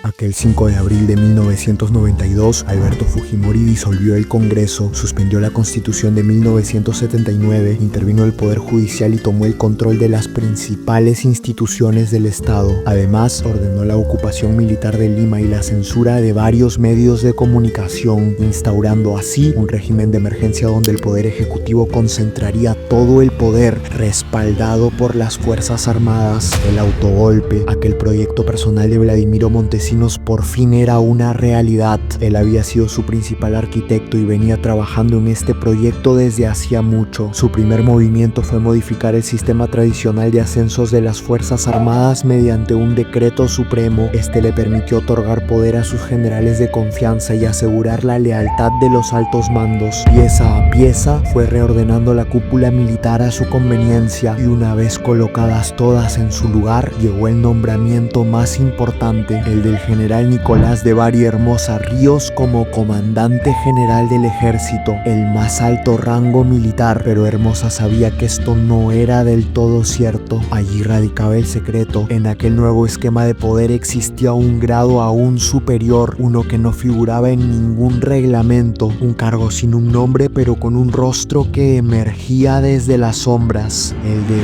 Aquel 5 de abril de 1992, Alberto Fujimori disolvió el Congreso, suspendió la Constitución de 1979, intervino el Poder Judicial y tomó el control de las principales instituciones del Estado. Además, ordenó la ocupación militar de Lima y la censura de varios medios de comunicación, instaurando así un régimen de emergencia donde el Poder Ejecutivo concentraría todo el poder, respaldado por las Fuerzas Armadas. El autogolpe, aquel proyecto personal de Vladimiro Montesinos, por fin era una realidad. Él había sido su principal arquitecto y venía trabajando en este proyecto desde hacía mucho. Su primer movimiento fue modificar el sistema tradicional de ascensos de las Fuerzas Armadas mediante un decreto supremo. Este le permitió otorgar poder a sus generales de confianza y asegurar la lealtad de los altos mandos. Pieza a pieza fue reordenando la cúpula militar a su conveniencia y una vez colocadas todas en su lugar, llegó el nombramiento más importante, el del general Nicolás de Bari Hermosa Ríos como comandante general del ejército, el más alto rango militar. Pero Hermosa sabía que esto no era del todo cierto. Allí radicaba el secreto. En aquel nuevo esquema de poder existía un grado aún superior, uno que no figuraba en ningún reglamento, un cargo sin un nombre pero con un rostro que emergía desde las sombras, el de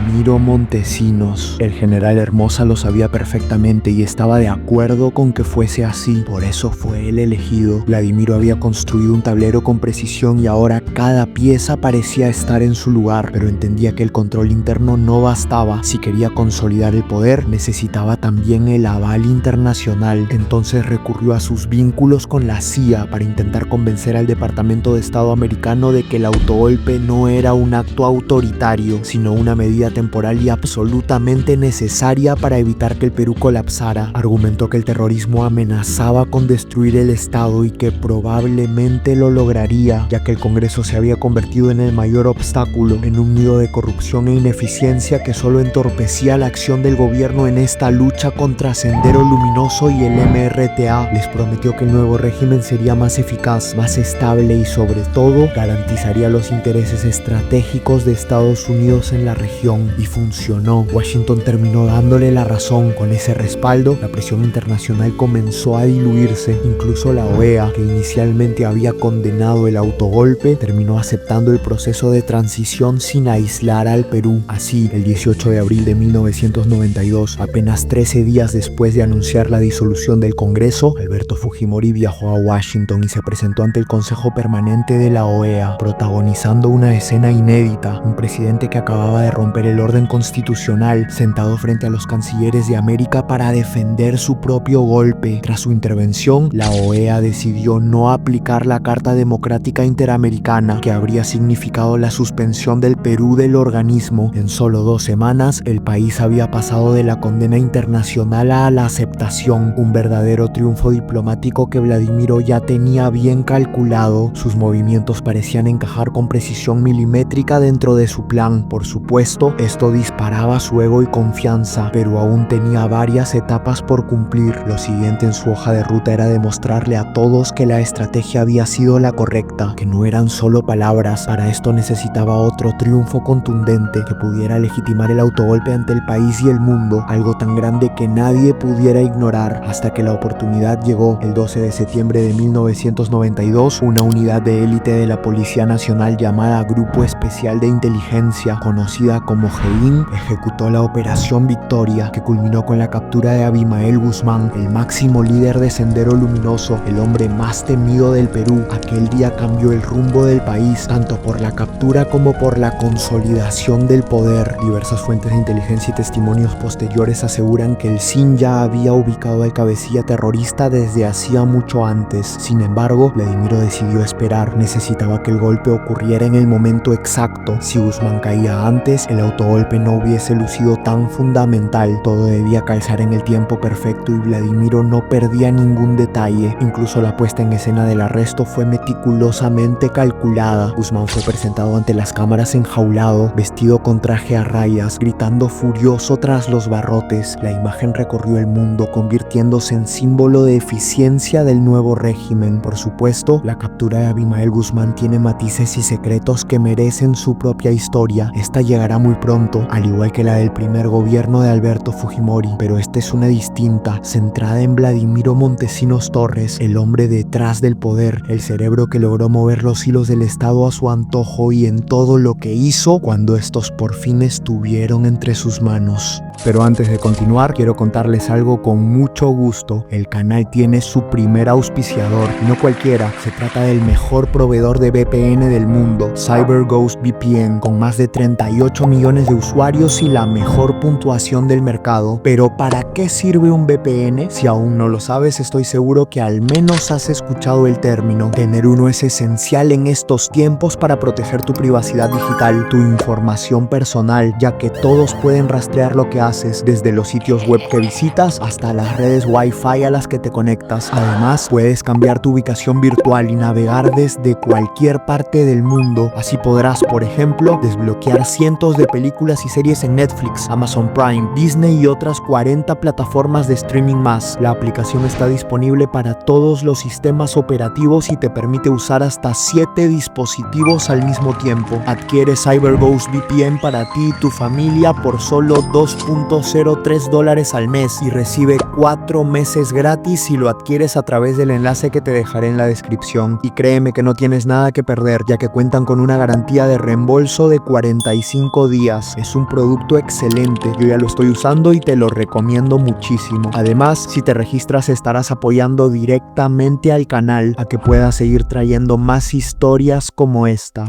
Vladimiro Montesinos. El general Hermosa lo sabía perfectamente y estaba de acuerdo con que fuese así. Por eso fue él elegido. Vladimiro había construido un tablero con precisión y ahora cada pieza parecía estar en su lugar, pero entendía que el control interno no bastaba. Si quería consolidar el poder, necesitaba también el aval internacional. Entonces recurrió a sus vínculos con la CIA para intentar convencer al Departamento de Estado americano de que el autogolpe no era un acto autoritario, sino una medida temporal y absolutamente necesaria para evitar que el Perú colapsara. Argumentó que el terrorismo amenazaba con destruir el Estado y que probablemente lo lograría, ya que el Congreso se había convertido en el mayor obstáculo, en un nido de corrupción e ineficiencia que solo entorpecía la acción del gobierno en esta lucha contra Sendero Luminoso y el MRTA. Les prometió que el nuevo régimen sería más eficaz, más estable y sobre todo garantizaría los intereses estratégicos de Estados Unidos en la región. Y funcionó. Washington terminó dándole la razón. Con ese respaldo, la presión internacional comenzó a diluirse. Incluso la OEA, que inicialmente había condenado el autogolpe, terminó aceptando el proceso de transición sin aislar al Perú. Así, el 18 de abril de 1992, apenas 13 días después de anunciar la disolución del Congreso, Alberto Fujimori viajó a Washington y se presentó ante el Consejo Permanente de la OEA, protagonizando una escena inédita. Un presidente que acababa de romper el orden constitucional, sentado frente a los cancilleres de América para defender su propio golpe. Tras su intervención, la OEA decidió no aplicar la Carta Democrática Interamericana, que habría significado la suspensión del Perú del organismo. En solo 2 semanas, el país había pasado de la condena internacional a la aceptación, un verdadero triunfo diplomático que Vladimiro ya tenía bien calculado. Sus movimientos parecían encajar con precisión milimétrica dentro de su plan. Por supuesto, esto disparaba su ego y confianza, pero aún tenía varias etapas por cumplir. Lo siguiente en su hoja de ruta era demostrarle a todos que la estrategia había sido la correcta, que no eran solo palabras. Para esto necesitaba otro triunfo contundente que pudiera legitimar el autogolpe ante el país y el mundo, algo tan grande que nadie pudiera ignorar, hasta que la oportunidad llegó. El 12 de septiembre de 1992, una unidad de élite de la Policía Nacional llamada Grupo Especial de Inteligencia, conocida como GEIN, ejecutó la Operación Victoria, que culminó con la captura de Abimael Guzmán, el máximo líder de Sendero Luminoso, el hombre más temido del Perú. Aquel día cambió el rumbo del país, tanto por la captura como por la consolidación del poder. Diversas fuentes de inteligencia y testimonios posteriores aseguran que el SIN ya había ubicado al cabecilla terrorista desde hacía mucho antes. Sin embargo, Vladimiro decidió esperar. Necesitaba que el golpe ocurriera en el momento exacto. Si Guzmán caía antes, el autogolpe no hubiese lucido tan fundamental. Todo debía calzar en el tiempo perfecto y Vladimiro no perdía ningún detalle. Incluso la puesta en escena del arresto fue meticulosamente calculada. Guzmán fue presentado ante las cámaras enjaulado, vestido con traje a rayas, gritando furioso tras los barrotes. La imagen recorrió el mundo, convirtiéndose en símbolo de eficiencia del nuevo régimen. Por supuesto, la captura de Abimael Guzmán tiene matices y secretos que merecen su propia historia. Esta llegará muy pronto pronto, al igual que la del primer gobierno de Alberto Fujimori, pero esta es una distinta, centrada en Vladimiro Montesinos Torres, el hombre detrás del poder, el cerebro que logró mover los hilos del Estado a su antojo y en todo lo que hizo cuando estos por fin estuvieron entre sus manos. Pero antes de continuar, quiero contarles algo con mucho gusto. El canal tiene su primer auspiciador, y no cualquiera, se trata del mejor proveedor de VPN del mundo, CyberGhost VPN, con más de 38 millones de usuarios y la mejor puntuación del mercado. Pero ¿para qué sirve un VPN? Si aún no lo sabes, estoy seguro que al menos has escuchado el término. Tener uno es esencial en estos tiempos para proteger tu privacidad digital, tu información personal, ya que todos pueden rastrear lo que haces, desde los sitios web que visitas hasta las redes Wi-Fi a las que te conectas. Además, puedes cambiar tu ubicación virtual y navegar desde cualquier parte del mundo. Así podrás, por ejemplo, desbloquear cientos de películas y series en Netflix, Amazon Prime, Disney y otras 40 plataformas de streaming más. La aplicación está disponible para todos los sistemas operativos y te permite usar hasta 7 dispositivos al mismo tiempo. Adquiere CyberGhost VPN para ti y tu familia por solo $2.03 al mes y recibe 4 meses gratis si lo adquieres a través del enlace que te dejaré en la descripción. Y créeme que no tienes nada que perder, ya que cuentan con una garantía de reembolso de 45 días. Es un producto excelente, yo ya lo estoy usando y te lo recomiendo muchísimo. Además, si te registras estarás apoyando directamente al canal a que pueda seguir trayendo más historias como esta.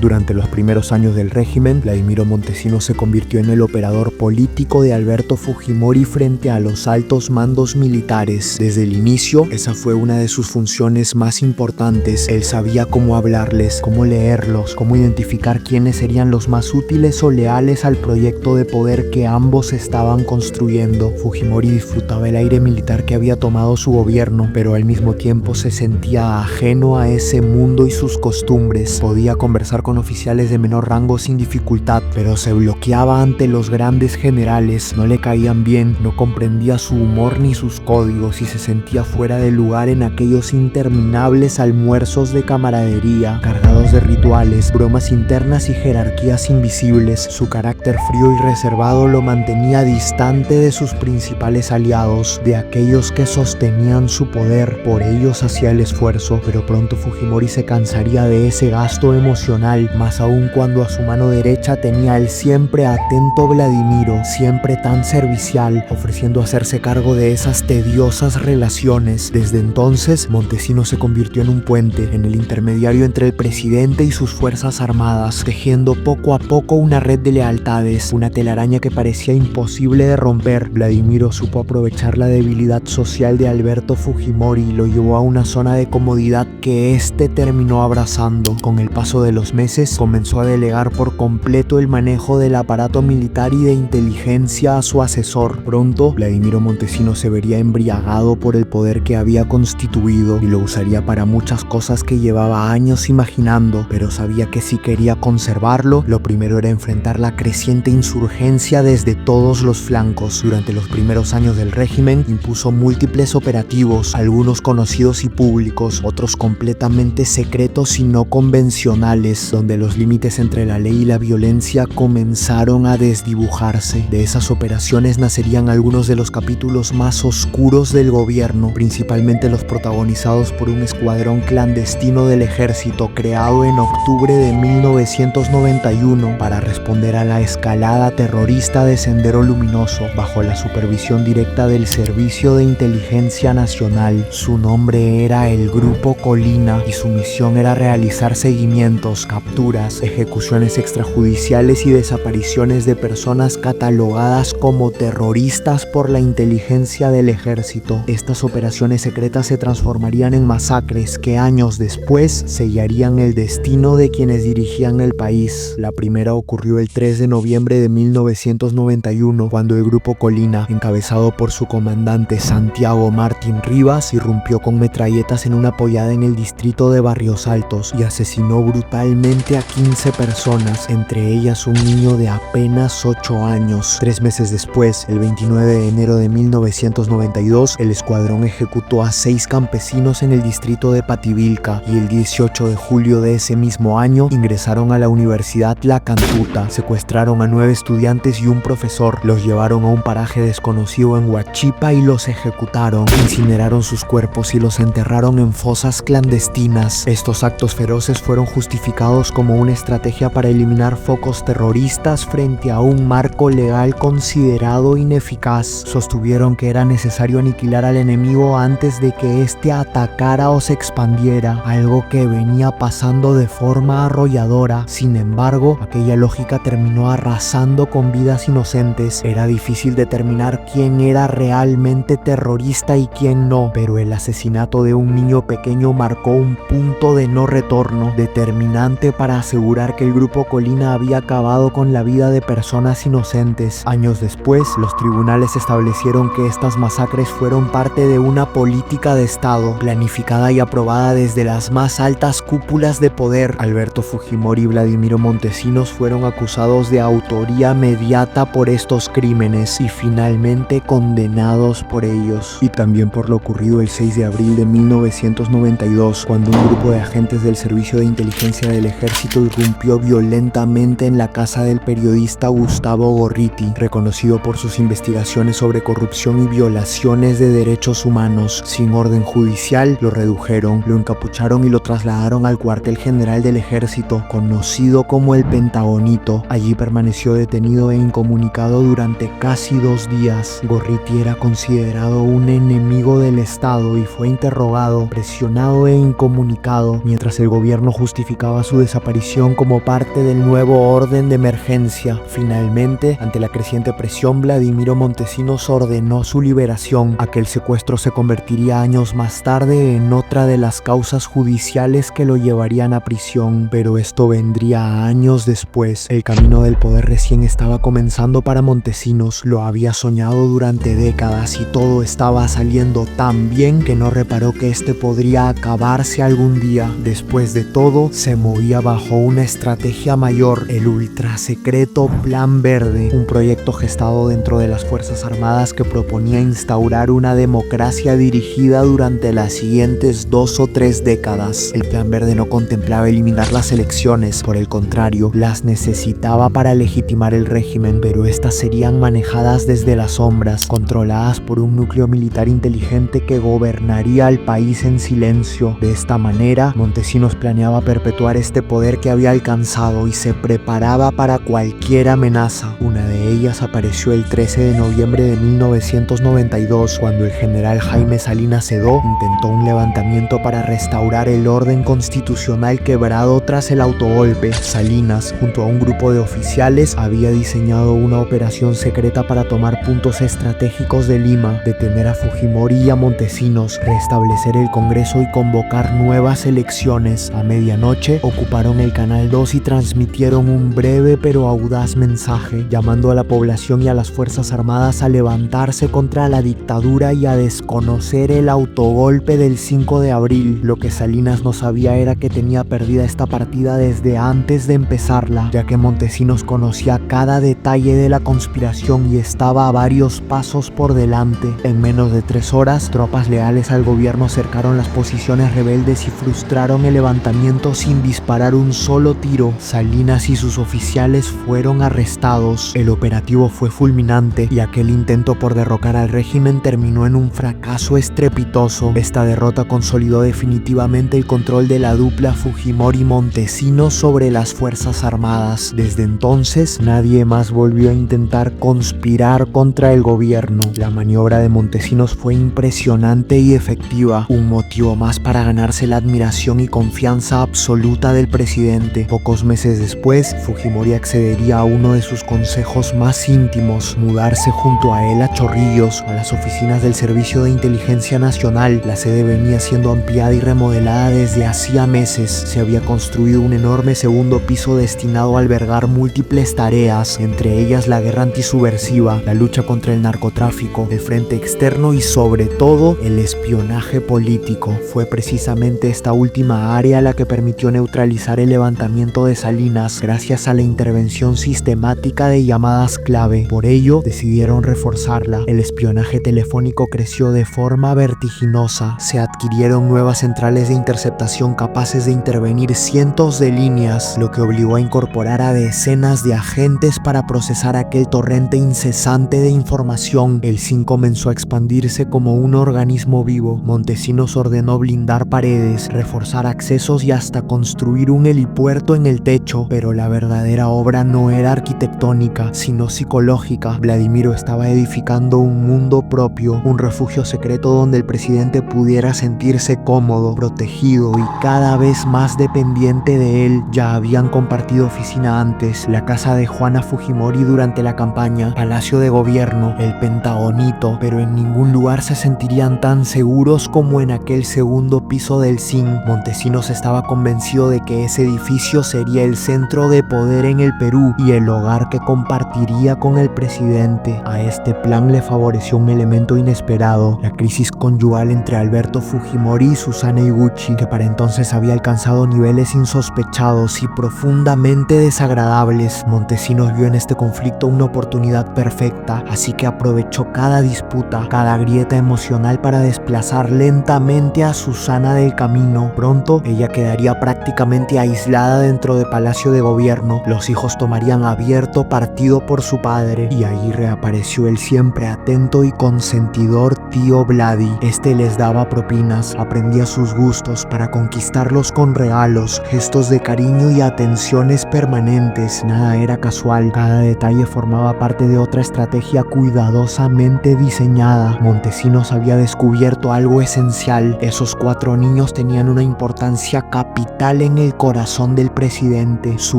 Durante los primeros años del régimen, Vladimiro Montesinos se convirtió en el operador político de Alberto Fujimori frente a los altos mandos militares. Desde el inicio, esa fue una de sus funciones más importantes. Él sabía cómo hablarles, cómo leerlos, cómo identificar quiénes serían los más útiles o leales al proyecto de poder que ambos estaban construyendo. Fujimori disfrutaba el aire militar que había tomado su gobierno, pero al mismo tiempo se sentía ajeno a ese mundo y sus costumbres. Podía conversar con oficiales de menor rango sin dificultad, pero se bloqueaba ante los grandes generales. No le caían bien, no comprendía su humor ni sus códigos y se sentía fuera de lugar en aquellos interminables almuerzos de camaradería, cargados de rituales, bromas internas y jerarquías invisibles. Su carácter frío y reservado lo mantenía distante de sus principales aliados, de aquellos que sostenían su poder. Por ellos hacía el esfuerzo, pero pronto Fujimori se cansaría de ese gasto emocional, más aún cuando a su mano derecha tenía el siempre atento Vladimiro, siempre tan servicial, ofreciendo hacerse cargo de esas tediosas relaciones. Desde entonces, Montesinos se convirtió en un puente, en el intermediario entre el presidente y sus fuerzas armadas, tejiendo poco a poco una red de lealtades, una telaraña que parecía imposible de romper. Vladimiro supo aprovechar la debilidad social de Alberto Fujimori y lo llevó a una zona de comodidad que éste terminó abrazando. Con el paso de los meses, comenzó a delegar por completo el manejo del aparato militar y de inteligencia a su asesor. Pronto, Vladimiro Montesinos se vería embriagado por el poder que había constituido y lo usaría para muchas cosas que llevaba años imaginando, pero sabía que si quería conservarlo, lo primero era enfrentar la creciente insurgencia desde todos los flancos. Durante los primeros años del régimen, impuso múltiples operativos, algunos conocidos y públicos, otros completamente secretos y no convencionales, donde los límites entre la ley y la violencia comenzaron a desdibujarse. De esas operaciones nacerían algunos de los capítulos más oscuros del gobierno, principalmente los protagonizados por un escuadrón clandestino del ejército creado en octubre de 1991 para responder a la escalada terrorista de Sendero Luminoso, bajo la supervisión directa del Servicio de Inteligencia Nacional. Su nombre era el Grupo Colina y su misión era realizar seguimientos, capturas, ejecuciones extrajudiciales y desapariciones de personas catalogadas como terroristas por la inteligencia del ejército. Estas operaciones secretas se transformarían en masacres que años después sellarían el destino de quienes dirigían el país. La primera ocurrió el 3 de noviembre de 1991, cuando el Grupo Colina, encabezado por su comandante Santiago Martín Rivas, irrumpió con metralletas en una pollada en el distrito de Barrios Altos y asesinó brutalmente brutalmente a 15 personas, entre ellas un niño de apenas 8 años. 3 meses después, el 29 de enero de 1992, el escuadrón ejecutó a 6 campesinos en el distrito de Pativilca y el 18 de julio de ese mismo año ingresaron a la Universidad La Cantuta, secuestraron a 9 estudiantes y un profesor, los llevaron a un paraje desconocido en Huachipa y los ejecutaron, incineraron sus cuerpos y los enterraron en fosas clandestinas. Estos actos feroces fueron justificados como una estrategia para eliminar focos terroristas frente a un marco legal considerado ineficaz. Sostuvieron que era necesario aniquilar al enemigo antes de que éste atacara o se expandiera, algo que venía pasando de forma arrolladora. Sin embargo, aquella lógica terminó arrasando con vidas inocentes. Era difícil determinar quién era realmente terrorista y quién no, pero el asesinato de un niño pequeño marcó un punto de no retorno, determinante para asegurar que el Grupo Colina había acabado con la vida de personas inocentes. Años después, los tribunales establecieron que estas masacres fueron parte de una política de Estado, planificada y aprobada desde las más altas cúpulas de poder. Alberto Fujimori y Vladimiro Montesinos fueron acusados de autoría mediata por estos crímenes y finalmente condenados por ellos. Y también por lo ocurrido el 6 de abril de 1992, cuando un grupo de agentes del Servicio de Inteligencia del Ejército irrumpió violentamente en la casa del periodista Gustavo Gorriti, reconocido por sus investigaciones sobre corrupción y violaciones de derechos humanos. Sin orden judicial, lo redujeron, lo encapucharon y lo trasladaron al cuartel general del ejército, conocido como el Pentagonito. Allí permaneció detenido e incomunicado durante casi 2 días. Gorriti era considerado un enemigo del Estado y fue interrogado, presionado e incomunicado, mientras el gobierno justificaba su desaparición como parte del nuevo orden de emergencia. Finalmente, ante la creciente presión, Vladimiro Montesinos ordenó su liberación. Aquel secuestro se convertiría años más tarde en otra de las causas judiciales que lo llevarían a prisión, pero esto vendría años después. El camino del poder recién estaba comenzando para Montesinos, lo había soñado durante décadas y todo estaba saliendo tan bien que no reparó que este podría acabarse algún día. Después de todo, se movía bajo una estrategia mayor, el ultrasecreto Plan Verde, un proyecto gestado dentro de las Fuerzas Armadas que proponía instaurar una democracia dirigida durante las siguientes 2 o 3 décadas. El Plan Verde no contemplaba eliminar las elecciones, por el contrario, las necesitaba para legitimar el régimen, pero estas serían manejadas desde las sombras, controladas por un núcleo militar inteligente que gobernaría al país en silencio. De esta manera, Montesinos planeaba perpetuar este poder que había alcanzado y se preparaba para cualquier amenaza. Una de ellas apareció el 13 de noviembre de 1992, cuando el general Jaime Salinas Sedó intentó un levantamiento para restaurar el orden constitucional quebrado tras el autogolpe. Salinas, junto a un grupo de oficiales, había diseñado una operación secreta para tomar puntos estratégicos de Lima, detener a Fujimori y a Montesinos, restablecer el Congreso y convocar nuevas elecciones. A medianoche, ocuparon el Canal 2 y transmitieron un breve pero audaz mensaje, llamando a la población y a las Fuerzas Armadas a levantarse contra la dictadura y a desconocer el autogolpe del 5 de abril. Lo que Salinas no sabía era que tenía perdida esta partida desde antes de empezarla, ya que Montesinos conocía cada detalle de la conspiración y estaba a varios pasos por delante. En menos de 3 horas, tropas leales al gobierno cercaron las posiciones rebeldes y frustraron el levantamiento sin disparar un solo tiro. Salinas y sus oficiales fueron arrestados. El operativo fue fulminante y aquel intento por derrocar al régimen terminó en un fracaso estrepitoso. Esta derrota consolidó definitivamente el control de la dupla Fujimori-Montesinos sobre las Fuerzas Armadas. Desde entonces, nadie más volvió a intentar conspirar contra el gobierno. La maniobra de Montesinos fue impresionante y efectiva, un motivo más para ganarse la admiración y confianza absoluta del presidente. Pocos meses después, Fujimori accedería a uno de sus consejos más íntimos, mudarse junto a él a Chorrillos, a las oficinas del Servicio de Inteligencia Nacional. La sede venía siendo ampliada y remodelada desde hacía meses. Se había construido un enorme segundo piso destinado a albergar múltiples tareas, entre ellas la guerra antisubversiva, la lucha contra el narcotráfico, el frente externo y sobre todo el espionaje político. Fue precisamente esta última área la que permitió neutralizar finalizar el levantamiento de Salinas gracias a la intervención sistemática de llamadas clave. Por ello, decidieron reforzarla. El espionaje telefónico creció de forma vertiginosa. Se adquirieron nuevas centrales de interceptación capaces de intervenir cientos de líneas, lo que obligó a incorporar a decenas de agentes para procesar aquel torrente incesante de información. El SIN comenzó a expandirse como un organismo vivo. Montesinos ordenó blindar paredes, reforzar accesos y hasta construir un helipuerto en el techo, pero la verdadera obra no era arquitectónica, sino psicológica. Vladimiro estaba edificando un mundo propio, un refugio secreto donde el presidente pudiera sentirse cómodo, protegido y cada vez más dependiente de él. Ya habían compartido oficina antes, la casa de Juana Fujimori durante la campaña, Palacio de Gobierno, el Pentagonito, pero en ningún lugar se sentirían tan seguros como en aquel segundo piso del SIN. Montesinos estaba convencido de que ese edificio sería el centro de poder en el Perú y el hogar que compartiría con el presidente. A este plan le favoreció un elemento inesperado, la crisis conyugal entre Alberto Fujimori y Susana Higuchi, que para entonces había alcanzado niveles insospechados y profundamente desagradables. Montesinos vio en este conflicto una oportunidad perfecta, así que aprovechó cada disputa, cada grieta emocional para desplazar lentamente a Susana del camino. Pronto ella quedaría prácticamente aislada dentro de Palacio de Gobierno. Los hijos tomarían abierto partido por su padre y ahí reapareció el siempre atento y consentidor tío Vladi. Este les daba propinas, aprendía sus gustos para conquistarlos con regalos, gestos de cariño y atenciones permanentes. Nada era casual, cada detalle formaba parte de otra estrategia cuidadosamente diseñada. Montesinos había descubierto algo esencial: esos 4 niños tenían una importancia capital en el corazón del presidente, su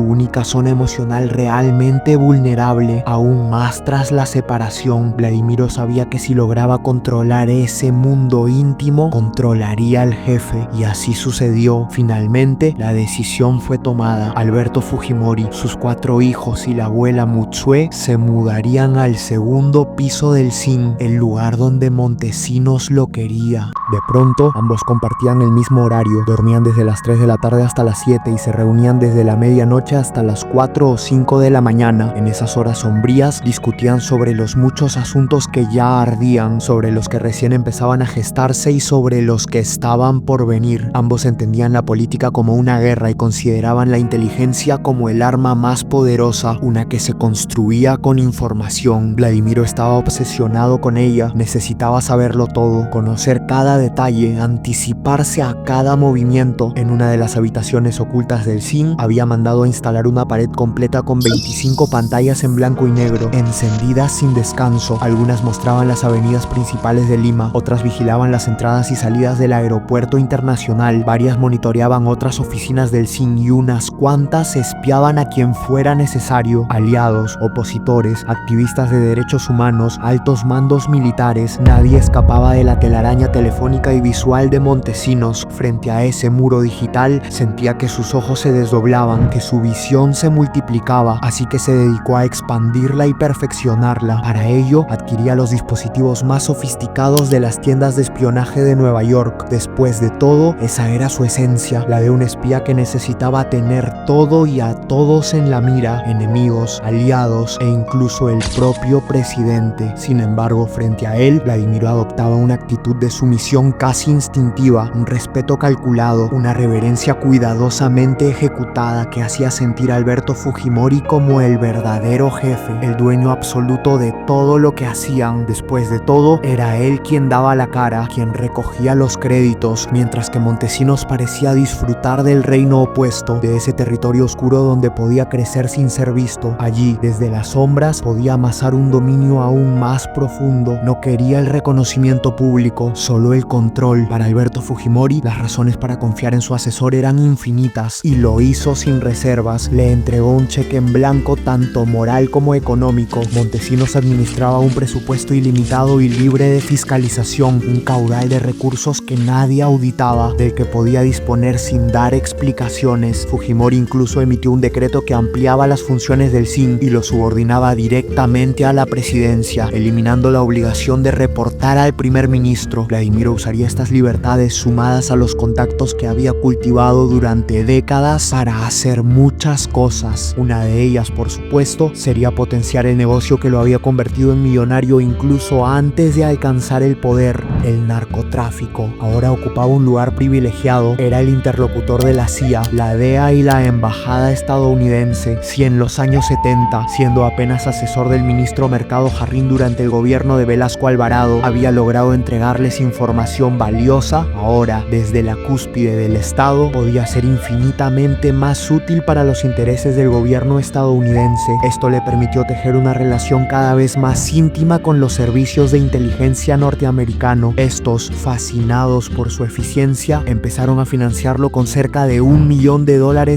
única zona emocional realmente vulnerable, aún más tras la separación. Vladimiro sabía que si lograba controlar ese mundo íntimo, controlaría al jefe, y así sucedió. Finalmente, la decisión fue tomada. Alberto Fujimori, sus 4 hijos y la abuela Mutsue se mudarían al segundo piso del SIN, el lugar donde Montesinos lo quería. De pronto, ambos compartían el mismo horario, dormían desde las 3 de la tarde hasta las 7 y se reunían desde la medianoche hasta las 4 o 5 de la mañana. En esas horas sombrías discutían sobre los muchos asuntos que ya ardían, sobre los que recién empezaban a gestarse y sobre los que estaban por venir. Ambos entendían la política como una guerra y consideraban la inteligencia como el arma más poderosa, una que se construía con información. Vladimiro estaba obsesionado con ella, necesitaba saberlo todo, conocer cada detalle, anticiparse a cada movimiento. En una de las habitaciones ocultas del SIN había mandado a instalar una pared completa con 25 pantallas en blanco y negro, encendidas sin descanso. Algunas mostraban las avenidas principales de Lima, otras vigilaban las entradas y salidas del aeropuerto internacional, varias monitoreaban otras oficinas del SIN y unas cuantas espiaban a quien fuera necesario: aliados, opositores, activistas de derechos humanos, altos mandos militares. Nadie escapaba de la telaraña telefónica y visual de Montesinos. Frente a ese muro digital, sentía que sus ojos se desdoblaban, que su visión se multiplicaba, así que se dedicó a expandirla y perfeccionarla. Para ello, adquiría los dispositivos más sofisticados de las tiendas de espionaje de Nueva York. Después de todo, esa era su esencia, la de un espía que necesitaba tener todo y a todos en la mira: enemigos, aliados e incluso el propio presidente. Sin embargo, frente a él, Vladimiro adoptaba una actitud de sumisión casi instintiva, un respeto calculado, una reverencia cuidadosamente ejecutada que hacía sentir a Alberto Fujimori como el verdadero jefe, el dueño absoluto de todo lo que hacían. Después de todo, era él quien daba la cara, quien recogía los créditos, mientras que Montesinos parecía disfrutar del reino opuesto, de ese territorio oscuro donde podía crecer sin ser visto. Allí, desde las sombras, podía amasar un dominio aún más profundo. No quería el reconocimiento público, solo el control. Para Alberto Fujimori, las razones para confiar en su asesor eran infinitas, y lo hizo sin reservas. Le entregó un cheque en blanco, tanto moral como económico. Montesinos administraba un presupuesto ilimitado y libre de fiscalización, un caudal de recursos que nadie auditaba, del que podía disponer sin dar explicaciones. Fujimori incluso emitió un decreto que ampliaba las funciones del SIN y lo subordinaba directamente a la presidencia, eliminando la obligación de reportar al primer ministro. Vladimiro usaría estas libertades, sumadas a los contactos que había cultivado durante durante décadas para hacer muchas cosas. Una de ellas, por supuesto, sería potenciar el negocio que lo había convertido en millonario incluso antes de alcanzar el poder: el narcotráfico. Ahora ocupaba un lugar privilegiado, era el interlocutor de la CIA, la DEA y la embajada estadounidense. Si en los años 70, siendo apenas asesor del ministro Mercado Jarrín durante el gobierno de Velasco Alvarado, había logrado entregarles información valiosa, ahora, desde la cúspide del Estado, podía ser infinitamente más útil para los intereses del gobierno estadounidense. Esto le permitió tejer una relación cada vez más íntima con los servicios de inteligencia norteamericano. Estos, fascinados por su eficiencia, empezaron a financiarlo con cerca de $1 millón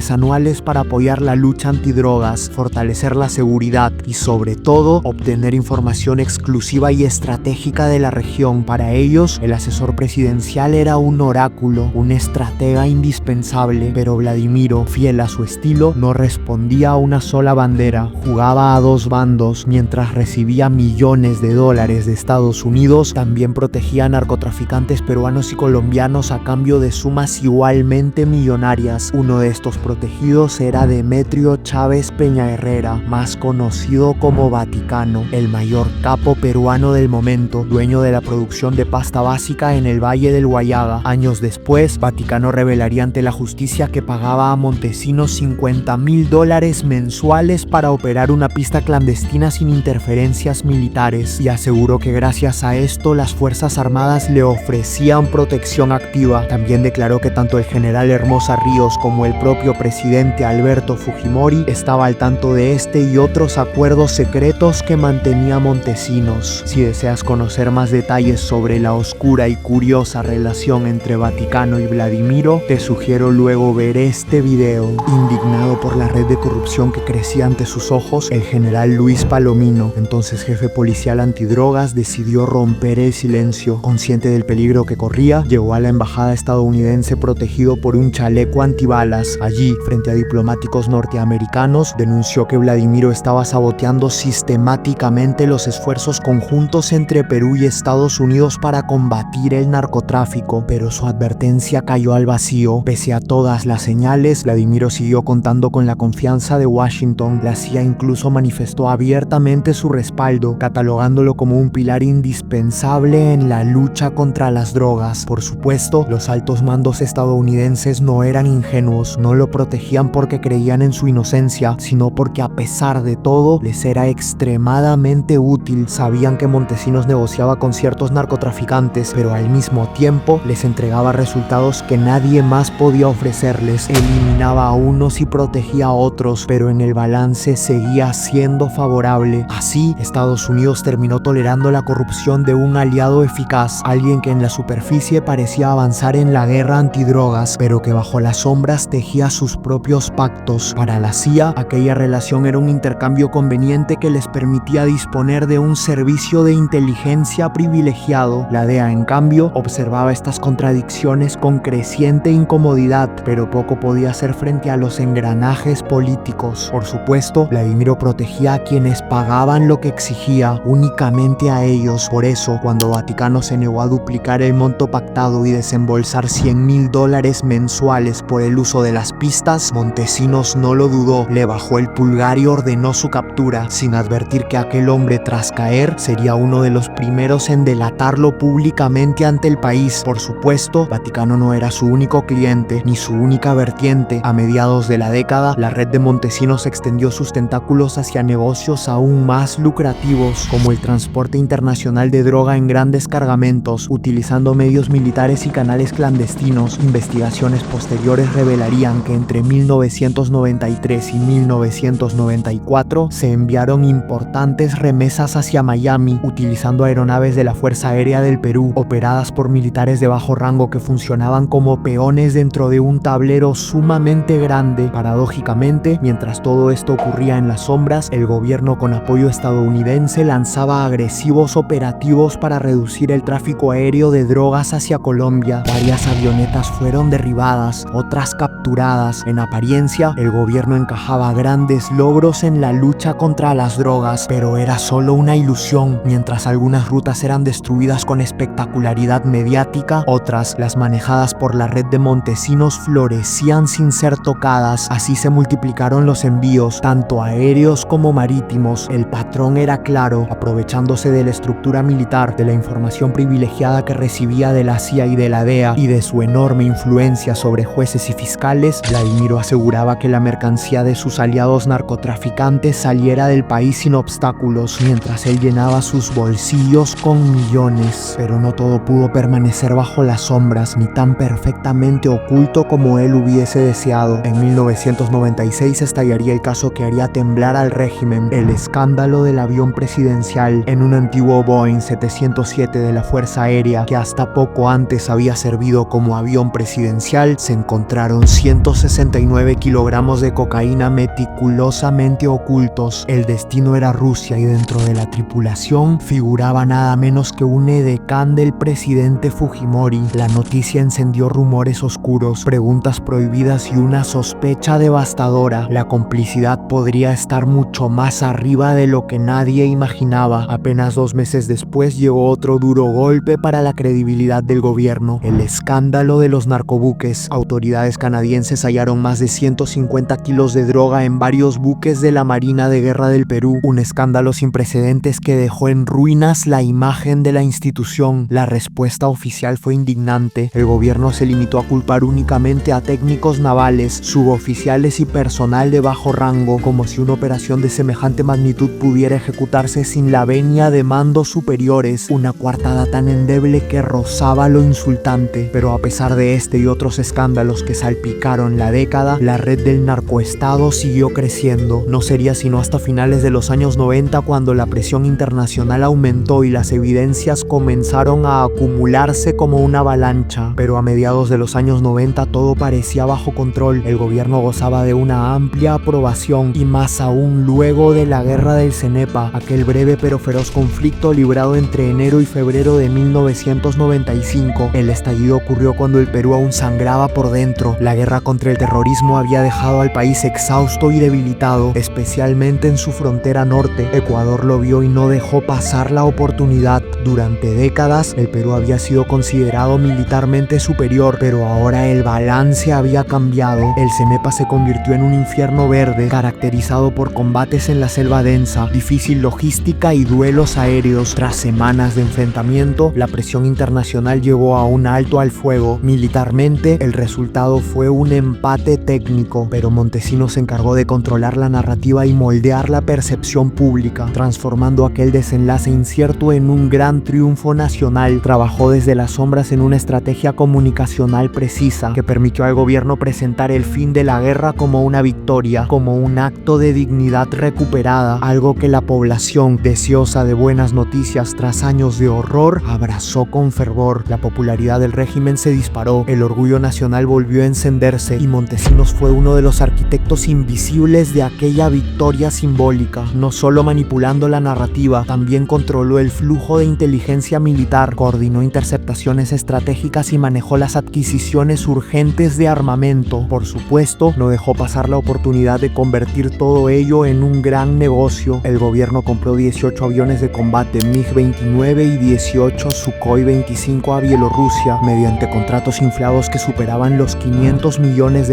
anuales para apoyar la lucha antidrogas, fortalecer la seguridad y, sobre todo, obtener información exclusiva y estratégica de la región. Para ellos, el asesor presidencial era un oráculo, un estratega indispensable, pero Vladimiro, fiel a su estilo, no respondía a una sola bandera, jugaba a dos bandos. Mientras recibía millones de dólares de Estados Unidos, también protegía a narcotraficantes peruanos y colombianos a cambio de sumas igualmente millonarias. Uno de estos protegidos era Demetrio Chávez Peña Herrera, más conocido como Vaticano, el mayor capo peruano del momento, dueño de la producción de pasta básica en el Valle del Guayaga. Años después, Vaticano revelaría ante la justicia que pagaba a Montesinos $50,000 mensuales para operar una pista clandestina sin interferencias militares, y aseguró que gracias a esto las Fuerzas Armadas le ofrecían protección activa. También declaró que tanto el general Hermosa Ríos como el propio presidente Alberto Fujimori estaba al tanto de este y otros acuerdos secretos que mantenía Montesinos. Si deseas conocer más detalles sobre la oscura y curiosa relación entre Vaticano y Vladimiro, te sugiero luego ver este video. Indignado por la red de corrupción que crecía ante sus ojos, el general Luis Palomino, entonces jefe policial antidrogas, decidió romper el silencio. Consciente del peligro que corría, llegó a la embajada estadounidense protegido por un chaleco antibalas. Allí, frente a diplomáticos norteamericanos, denunció que Vladimiro estaba saboteando sistemáticamente los esfuerzos conjuntos entre Perú y Estados Unidos para combatir el narcotráfico, pero su advertencia cayó al vacío. Pese a todas las señales, Vladimiro siguió contando con la confianza de Washington. La CIA incluso manifestó abiertamente su respaldo, catalogándolo como un pilar indispensable en la lucha contra las drogas. Por supuesto, los altos mandos estadounidenses no eran ingenuos, no lo protegían porque creían en su inocencia, sino porque a pesar de todo, les era extremadamente útil. Sabían que Montesinos negociaba con ciertos narcotraficantes, pero al mismo tiempo les entregaba resultados que nadie más podía ofrecerles. Eliminaba a unos y protegía a otros, pero en el balance seguía siendo favorable. Así, Estados Unidos terminó tolerando la corrupción de un aliado eficaz, alguien que en la superficie parecía avanzar en la guerra antidrogas, pero que bajo las sombras tejía sus propios pactos. Para la CIA, aquella relación era un intercambio conveniente que les permitía disponer de un servicio de inteligencia privilegiado. La DEA, en cambio, observaba estas contradicciones con creciente incomodidad, pero poco podía hacer frente a los engranajes políticos. Por supuesto, Vladimiro protegía a quienes pagaban lo que exigía, únicamente a ellos. Por eso, cuando Vaticano se negó a duplicar el monto pactado y desembolsar $100,000 mensuales por el uso de las pistas, Montesinos no lo dudó, le bajó el pulgar y ordenó su captura, sin advertir que aquel hombre, tras caer, sería uno de los primeros en delatarlo públicamente ante el país. Por supuesto, Vaticano no era su único cliente, ni su única vertiente. A mediados de la década, la red de Montesinos extendió sus tentáculos hacia negocios aún más lucrativos, como el transporte internacional de droga en grandes cargamentos, utilizando medios militares y canales clandestinos. Investigaciones posteriores revelarían que entre 1993 y 1994 se enviaron importantes remesas hacia Miami, utilizando aeronaves de la Fuerza Aérea del Perú, operadas por militares de bajo rango que funcionaban como peones dentro de un tablero sumamente grande. Paradójicamente, mientras todo esto ocurría en las sombras, el gobierno, con apoyo estadounidense, lanzaba agresivos operativos para reducir el tráfico aéreo de drogas hacia Colombia. Varias avionetas fueron derribadas, otras capturadas. En apariencia, el gobierno encajaba grandes logros en la lucha contra las drogas, pero era solo una ilusión. Mientras algunas rutas eran destruidas con espectacularidad mediática, otras, las manejadas por la red de Montesinos, florecían sin ser tocadas. Así se multiplicaron los envíos, tanto aéreos como marítimos. El patrón era claro: aprovechándose de la estructura militar, de la información privilegiada que recibía de la CIA y de la DEA y de su enorme influencia sobre jueces y fiscales, Vladimiro aseguraba que la mercancía de sus aliados narcotraficantes saliera del país sin obstáculos, mientras él llenaba sus bolsillos con millones. Pero no todo pudo permanecer bajo las sombras, ni tan perfectamente oculto como él hubiese deseado. En 1996 estallaría el caso que haría temblar al régimen: el escándalo del avión presidencial. En un antiguo Boeing 707 de la Fuerza Aérea, que hasta poco antes había servido como avión presidencial, se encontraron 169 kilogramos de cocaína meticulosamente ocultos. El destino era Rusia y dentro de la tripulación figuraba nada menos que un edecán del presidente Fujimori. La noticia encendió rumores oscuros, preguntas prohibidas y una sospecha devastadora. La complicidad podría estar mucho más arriba de lo que nadie imaginaba. Apenas 2 meses después llegó otro duro golpe para la credibilidad del gobierno: el escándalo de los narcobuques. Autoridades canadienses hallaron más de 150 kilos de droga en varios buques de la Marina de Guerra del Perú, un escándalo sin precedentes que dejó en ruinas la imagen de la institución. La respuesta oficial fue indignante. El gobierno se limitó a culpar únicamente a técnicos navales, suboficiales y personal de bajo rango, como si una operación de semejante magnitud pudiera ejecutarse sin la venia de mandos superiores, una coartada tan endeble que rozaba lo insultante. Pero a pesar de este y otros escándalos que salpicaron la década, la red del narcoestado siguió creciendo. No sería sino hasta finales de los años 90 cuando la presión internacional aumentó y las evidencias comenzaron a acumularse como una avalancha. Pero a mediados de los años 90 todo parecía bajo control. El gobierno gozaba de una amplia aprobación, y más aún luego de la guerra del Cenepa, aquel breve pero feroz conflicto librado entre enero y febrero de 1995. El estallido ocurrió cuando el Perú aún sangraba por dentro. La guerra contra el terrorismo había dejado al país exhausto y debilitado, especialmente en su frontera norte. Ecuador lo vio y no dejó pasar la oportunidad. Durante décadas, el Perú había sido considerado militarmente superior, pero ahora el balance había cambiado. El Cenepa se convirtió en un infierno verde, caracterizado por combates en la selva densa, difícil logística y duelos aéreos. Tras semanas de enfrentamiento, la presión internacional llevó a un alto al fuego. Militarmente, el resultado fue un empate técnico, pero Montesinos se encargó de controlar la narrativa y moldear la percepción pública, transformando aquel desenlace incierto en un gran triunfo nacional. Trabajó desde las sombras en una estrategia comunicacional precisa que permitió al gobierno presentar el fin de la guerra como una victoria, como un acto de dignidad recuperada, algo que la población, deseosa de buenas noticias tras años de horror, abrazó con fervor. La popularidad del régimen se disparó, el orgullo nacional volvió a encenderse y Montesinos fue uno de los arquitectos invisibles de aquella victoria simbólica. No solo manipulando la narrativa, también controló el flujo de inteligencia militar, coordinó interceptaciones estratégicas y manejó las adquisiciones urgentes de armamento. Por supuesto, no dejó pasar la oportunidad de convertir todo ello en un gran negocio. El gobierno compró 18 aviones de combate MiG-29 y 18 Sukhoi-25 a Bielorrusia mediante contratos inflados que superaban los $500 millones.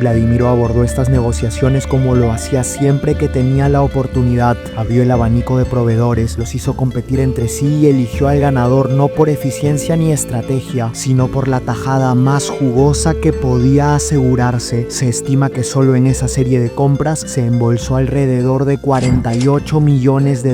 Vladimiro abordó estas negociaciones como lo hacía siempre que tenía la oportunidad. Abrió el abanico de proveedores, los hizo competir entre sí y eligió al ganador no por eficiencia ni estrategia, sino por la tajada más jugosa que podía asegurarse. Se estima que solo en esa serie de compras se embolsó alrededor de $48 millones,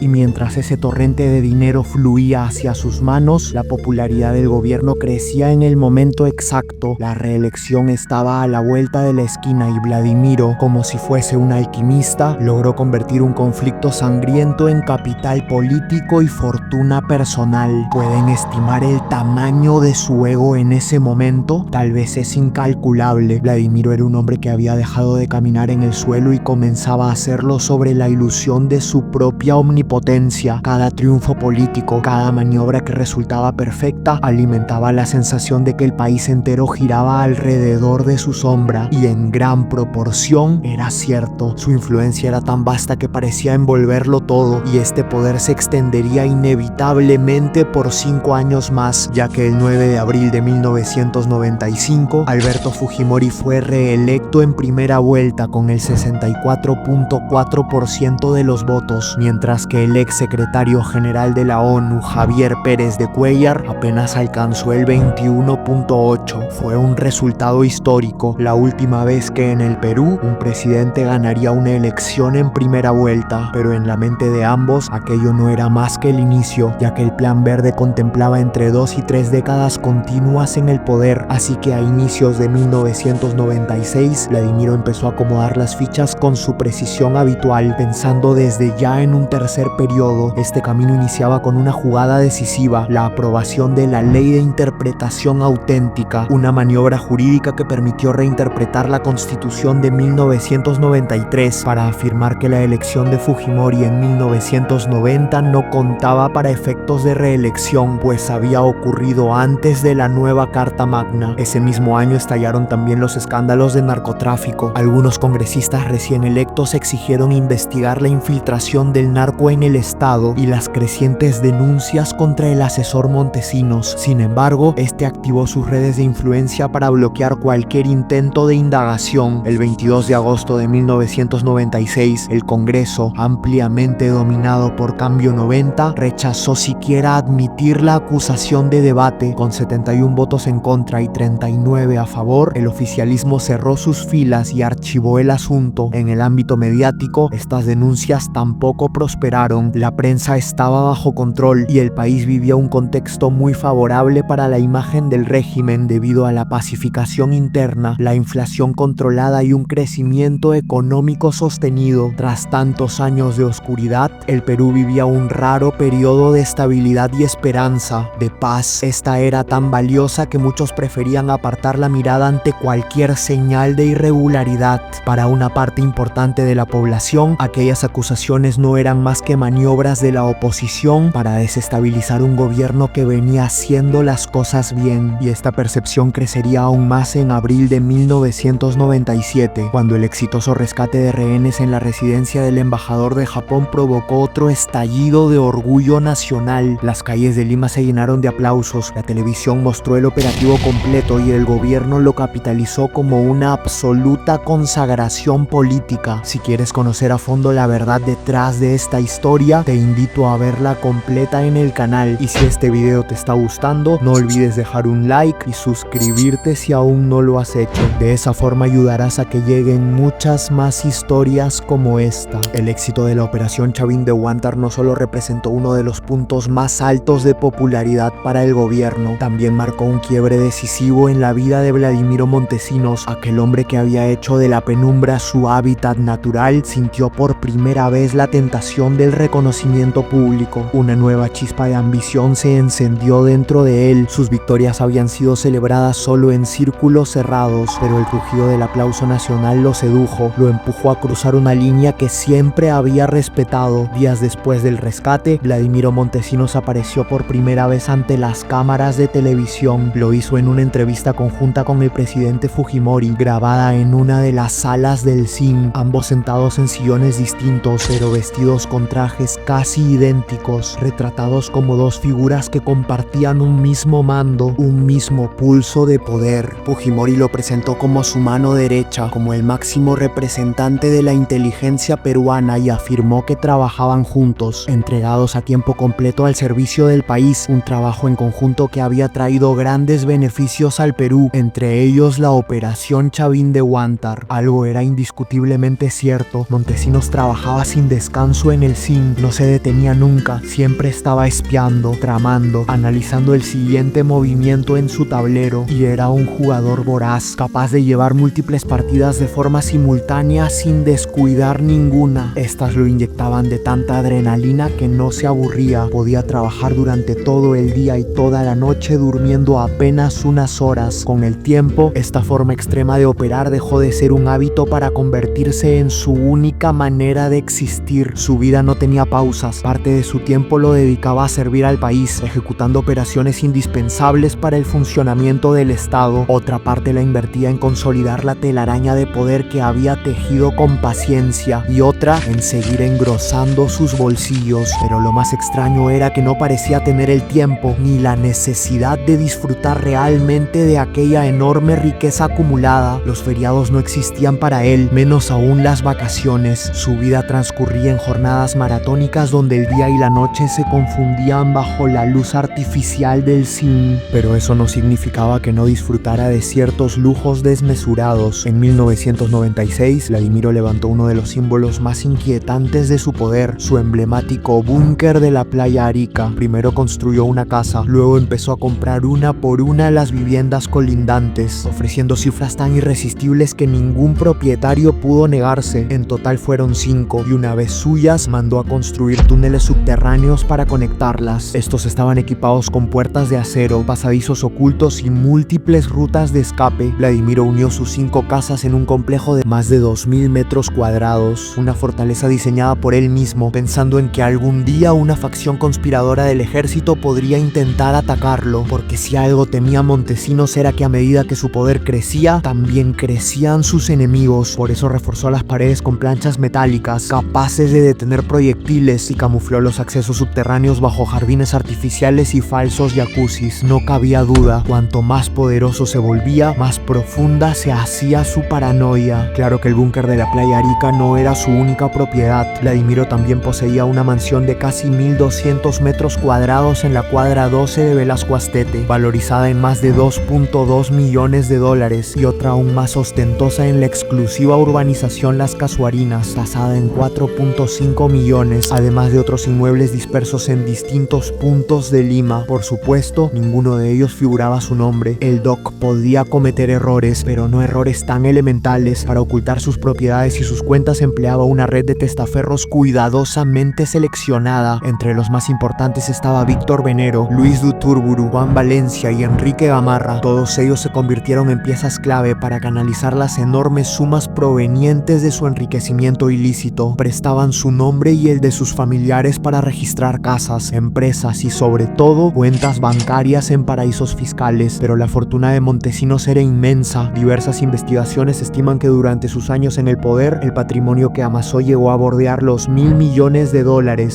y mientras ese torrente de dinero fluía hacia sus manos, la popularidad del gobierno crecía en el momento exacto. La reelección estaba a la vuelta de la esquina y Vladimiro, como si fuese un alquimista, logró convertir un conflicto sangriento en capital político y fortuna personal. ¿Pueden estimar el tamaño de su ego en ese momento? Tal vez es incalculable. Vladimiro era un hombre que había dejado de caminar en el suelo y comenzaba a hacerlo sobre la ilusión de su propia omnipotencia. Cada triunfo político, cada maniobra que resultaba perfecta, alimentaba la sensación de que el país entero giraba alrededor de su sombra, y en gran proporción era cierto. Su influencia era tan vasta que parecía envolverlo todo, y este poder se extendería inevitablemente por 5 años más, ya que el 9 de abril de 1996 1995, Alberto Fujimori fue reelecto en primera vuelta con el 64.4% de los votos, mientras que el ex secretario general de la ONU, Javier Pérez de Cuéllar, apenas alcanzó el 21.8%. Fue un resultado histórico, la última vez que en el Perú un presidente ganaría una elección en primera vuelta, pero en la mente de ambos aquello no era más que el inicio, ya que el Plan Verde contemplaba entre 2 y 3 décadas continuas en el poder, así que a inicios de 1996, Vladimiro empezó a acomodar las fichas con su precisión habitual, pensando desde ya en un tercer periodo. Este camino iniciaba con una jugada decisiva, la aprobación de la Ley de Interpretación Auténtica, una maniobra jurídica que permitió reinterpretar la Constitución de 1993 para afirmar que la elección de Fujimori en 1990 no contaba para efectos de reelección, pues había ocurrido antes de la nueva Carta Magna. Ese mismo año estallaron también los escándalos de narcotráfico. Algunos congresistas recién electos exigieron investigar la infiltración del narco en el Estado y las crecientes denuncias contra el asesor Montesinos. Sin embargo, este activó sus redes de influencia para bloquear cualquier intento de indagación. El 22 de agosto de 1996, el Congreso, ampliamente dominado por Cambio 90, rechazó siquiera admitir la acusación de debate. Con 71 votos en contra y 39 a favor, el oficialismo cerró sus filas y archivó el asunto. En el ámbito mediático, estas denuncias tampoco prosperaron. La prensa estaba bajo control y el país vivía un contexto muy favorable para la imagen del régimen debido a la pacificación interna, la inflación controlada y un crecimiento económico sostenido. Tras tantos años de oscuridad, el Perú vivía un raro periodo de estabilidad y esperanza, de paz. Esta era tan valiosa que muchos preferían apartar la mirada ante cualquier señal de irregularidad. Para una parte importante de la población, aquellas acusaciones no eran más que maniobras de la oposición para desestabilizar un gobierno que venía haciendo las cosas bien, y esta percepción crecería aún más en abril de 1997, cuando el exitoso rescate de rehenes en la residencia del embajador de Japón provocó otro estallido de orgullo nacional. Las calles de Lima se llenaron de aplausos, la televisión mostró el operativo completo y el gobierno lo capitalizó como una absoluta consagración política. Si quieres conocer a fondo la verdad detrás de esta historia, te invito a verla completa en el canal, y si este video te está gustando, no olvides dejar un like y suscribirte si aún no lo has hecho. De esa forma ayudarás a que lleguen muchas más historias como esta. El éxito de la Operación Chavín de Huántar no solo representó uno de los puntos más altos de popularidad para el gobierno, también marcó un quiebre decisivo en la vida de Vladimiro Montesinos. Aquel hombre que había hecho de la penumbra su hábitat natural sintió por primera vez la tentación del reconocimiento público. Una nueva chispa de ambición se encendió dentro de él. Sus victorias habían sido celebradas solo en círculos cerrados, pero el rugido del aplauso nacional lo sedujo, lo empujó a cruzar una línea que siempre había respetado. Días después del rescate, Vladimiro Montesinos apareció por primera vez ante las cámaras de televisión. Lo hizo en una entrevista conjunta con el presidente Fujimori, grabada en una de las salas del CIN, ambos sentados en sillones distintos, pero vestidos con trajes casi idénticos, retratados como dos figuras que compartían un mismo mando, un mismo pulso de poder. Fujimori lo presentó como su mano derecha, como el máximo representante de la inteligencia peruana, y afirmó que trabajaban juntos, entregados a tiempo completo al servicio del país, un trabajo en conjunto que había traído grandes beneficios al Perú, entre ellos la Operación Chavín de Huántar. Algo era indiscutiblemente cierto: Montesinos trabajaba sin descanso en el CIN, no se detenía nunca, siempre estaba espiando, tramando, analizando el siguiente movimiento en su tablero, y era un jugador voraz, capaz de llevar múltiples partidas de forma simultánea sin descuidar ninguna. Estas lo inyectaban de tanta adrenalina que no se aburría, podía trabajar durante todo el día y toda la noche durmiendo apenas unas horas. Con el tiempo, esta forma extrema de operar dejó de ser un hábito para convertirse en su única manera de existir. Su vida no tenía pausas, parte de su tiempo lo dedicaba a servir al país, ejecutando operaciones indispensables para el funcionamiento del Estado. Otra parte la invertía en consolidar la telaraña de poder que había tejido con paciencia, y otra en seguir engrosando sus bolsillos. Pero lo más extraño era que no parecía tener el tiempo ni la necesidad de disfrutar realmente consciente de aquella enorme riqueza acumulada. Los feriados no existían para él, menos aún las vacaciones. Su vida transcurría en jornadas maratónicas donde el día y la noche se confundían bajo la luz artificial del zinc. Pero eso no significaba que no disfrutara de ciertos lujos desmesurados. En 1996, Vladimiro levantó uno de los símbolos más inquietantes de su poder, su emblemático búnker de la playa Arica. Primero construyó una casa, luego empezó a comprar una por una las viviendas colindantes, ofreciendo cifras tan irresistibles que ningún propietario pudo negarse. En total fueron 5, y una vez suyas, mandó a construir túneles subterráneos para conectarlas. Estos estaban equipados con puertas de acero, pasadizos ocultos y múltiples rutas de escape. Vladimiro unió sus 5 casas en un complejo de más de 2000 metros cuadrados, una fortaleza diseñada por él mismo, pensando en que algún día una facción conspiradora del ejército podría intentar atacarlo, porque si algo temía Montesinos era que a medida que su poder crecía, también crecían sus enemigos. Por eso reforzó las paredes con planchas metálicas capaces de detener proyectiles y camufló los accesos subterráneos bajo jardines artificiales y falsos jacuzzis. No cabía duda, cuanto más poderoso se volvía, más profunda se hacía su paranoia. Claro que el búnker de la playa Arica no era su única propiedad. Vladimiro también poseía una mansión de casi 1200 metros cuadrados en la cuadra 12 de Velasco Astete, valorizada en más de 2.2 millones de dólares, y otra aún más ostentosa en la exclusiva urbanización Las Casuarinas, tasada en 4.5 millones, además de otros inmuebles dispersos en distintos puntos de Lima. Por supuesto, ninguno de ellos figuraba su nombre. El Doc podía cometer errores, pero no errores tan elementales. Para ocultar sus propiedades y sus cuentas empleaba una red de testaferros cuidadosamente seleccionada. Entre los más importantes estaba Víctor Venero, Luis Duturburu, Juan Valencia y Enrique Gamarra. Todos ellos se convirtieron en piezas clave para canalizar las enormes sumas provenientes de su enriquecimiento ilícito. Prestaban su nombre y el de sus familiares para registrar casas, empresas y sobre todo cuentas bancarias en paraísos fiscales. Pero la fortuna de Montesinos era inmensa. Diversas investigaciones estiman que durante sus años en el poder, el patrimonio que amasó llegó a bordear los $1.000 millones,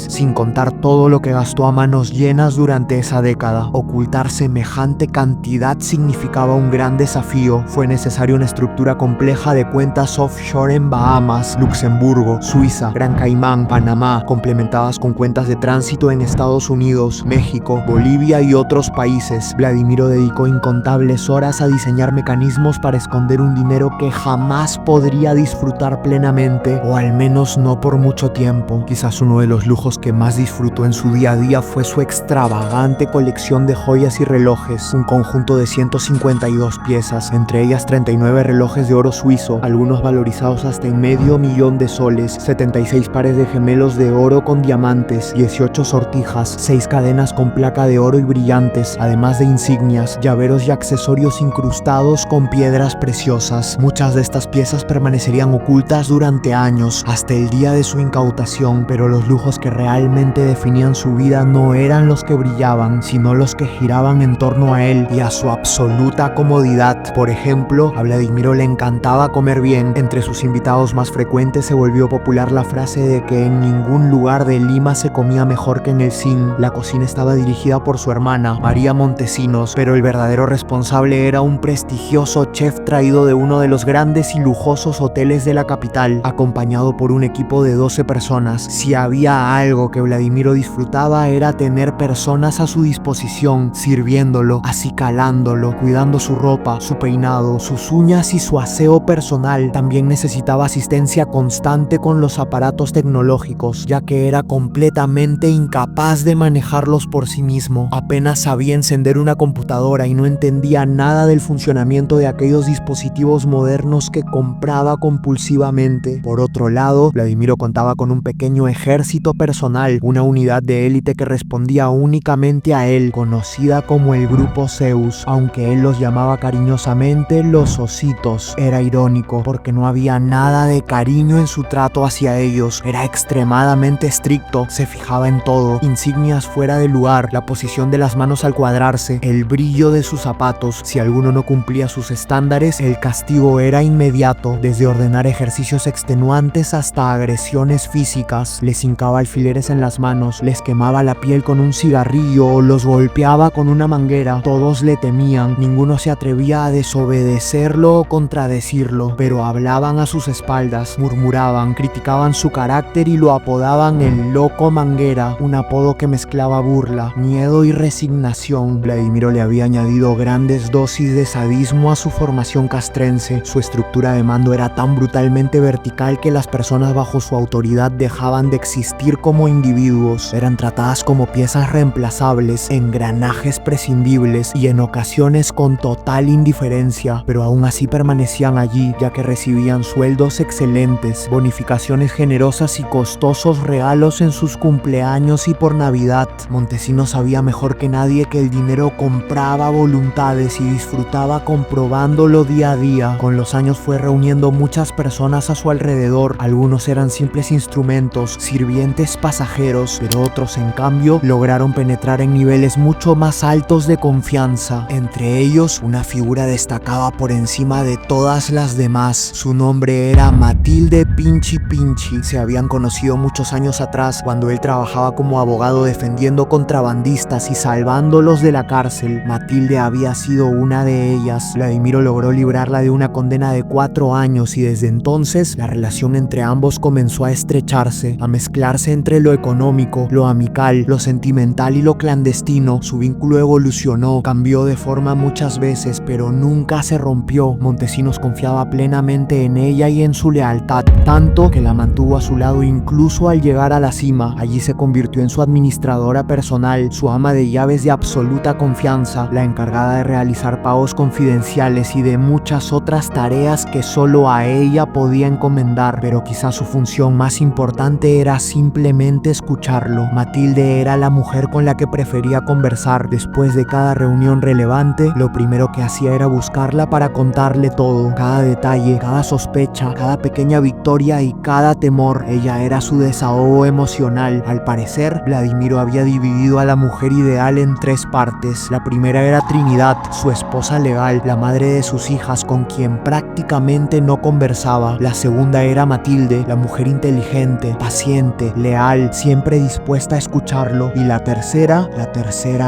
sin contar todo lo que gastó a manos llenas durante esa década. Ocultar semejante cantidad significaba un gran desafío. Fue necesaria una estructura compleja de cuentas offshore en Bahamas, Luxemburgo, Suiza, Gran Caimán, Panamá, complementadas con cuentas de tránsito en Estados Unidos, México, Bolivia y otros países. Vladimiro dedicó incontables horas a diseñar mecanismos para esconder un dinero que jamás podría disfrutar plenamente, o al menos no por mucho tiempo. Quizás uno de los lujos que más disfrutó en su día a día fue su extravagante colección de joyas y relojes, un conjunto de 152 piezas, entre ellas 39 relojes de oro suizo, algunos valorizados hasta en $500,000 de soles, 76 pares de gemelos de oro con diamantes, 18 sortijas, 6 cadenas con placa de oro y brillantes, además de insignias, llaveros y accesorios incrustados con piedras preciosas. Muchas de estas piezas permanecerían ocultas durante años, hasta el día de su incautación, pero los lujos que realmente definían su vida no eran los que brillaban, sino los que giraban en torno a él y a su absoluta comodidad. Por ejemplo, a Vladimiro le encantaba comer bien. Entre sus invitados más frecuentes se volvió popular la frase de que en ningún lugar de Lima se comía mejor que en el zinc. La cocina estaba dirigida por su hermana, María Montesinos, pero el verdadero responsable era un prestigioso chef traído de uno de los grandes y lujosos hoteles de la capital, acompañado por un equipo de 12 personas. Si había algo que Vladimiro disfrutaba era tener personas a su disposición, sirviéndolo, acicalándolo, cuidando su ropa, su peinado, sus uñas y su aseo personal. También necesitaba asistencia constante con los aparatos tecnológicos, ya que era completamente incapaz de manejarlos por sí mismo. Apenas sabía encender una computadora y no entendía nada del funcionamiento de aquellos dispositivos modernos que compraba compulsivamente. Por otro lado, Vladimiro contaba con un pequeño ejército personal, una unidad de élite que respondía únicamente a él, conocida como el Grupo Zeus, aunque él los llamaba cariñosamente los ositos. Era irónico, porque no había nada de cariño en su trato hacia ellos. Era extremadamente estricto, se fijaba en todo: insignias fuera de lugar, la posición de las manos al cuadrarse, el brillo de sus zapatos. Si alguno no cumplía sus estándares, el castigo era inmediato, desde ordenar ejercicios extenuantes hasta agresiones físicas. Les hincaba alfileres en las manos, les quemaba la piel con un cigarrillo o los golpeaba con una manguera. Todos le temían tenían. Ninguno se atrevía a desobedecerlo o contradecirlo, pero hablaban a sus espaldas, murmuraban, criticaban su carácter y lo apodaban el Loco Manguera, un apodo que mezclaba burla, miedo y resignación. Vladimiro le había añadido grandes dosis de sadismo a su formación castrense. Su estructura de mando era tan brutalmente vertical que las personas bajo su autoridad dejaban de existir como individuos. Eran tratadas como piezas reemplazables, engranajes prescindibles y en ocasiones con total indiferencia, pero aún así permanecían allí, ya que recibían sueldos excelentes, bonificaciones generosas y costosos regalos en sus cumpleaños y por Navidad. Montesinos sabía mejor que nadie que el dinero compraba voluntades y disfrutaba comprobándolo día a día. Con los años fue reuniendo muchas personas a su alrededor. Algunos eran simples instrumentos, sirvientes pasajeros, pero otros en cambio lograron penetrar en niveles mucho más altos de confianza. Entre ellos, una figura destacaba por encima de todas las demás. Su nombre era Matilde Pinchi Pinchi. Se habían conocido muchos años atrás cuando él trabajaba como abogado defendiendo contrabandistas y salvándolos de la cárcel. Matilde había sido una de ellas. Vladimiro logró librarla de una condena de 4 años y desde entonces la relación entre ambos comenzó a estrecharse, a mezclarse entre lo económico, lo amical, lo sentimental y lo clandestino. Su vínculo evolucionó, cambió de forma muchas veces, pero nunca se rompió. Montesinos confiaba plenamente en ella y en su lealtad, tanto que la mantuvo a su lado incluso al llegar a la cima. Allí se convirtió en su administradora personal, su ama de llaves de absoluta confianza, la encargada de realizar pagos confidenciales y de muchas otras tareas que solo a ella podía encomendar, pero quizás su función más importante era simplemente escucharlo. Matilde era la mujer con la que prefería conversar. Después de cada reunión relevante, lo primero que hacía era buscarla para contarle todo, cada detalle, cada sospecha, cada pequeña victoria y cada temor. Ella era su desahogo emocional. Al parecer, Vladimiro había dividido a la mujer ideal en 3 partes. La primera era Trinidad, su esposa legal, la madre de sus hijas, con quien prácticamente no conversaba. La segunda era Matilde, la mujer inteligente, paciente, leal, siempre dispuesta a escucharlo. Y la tercera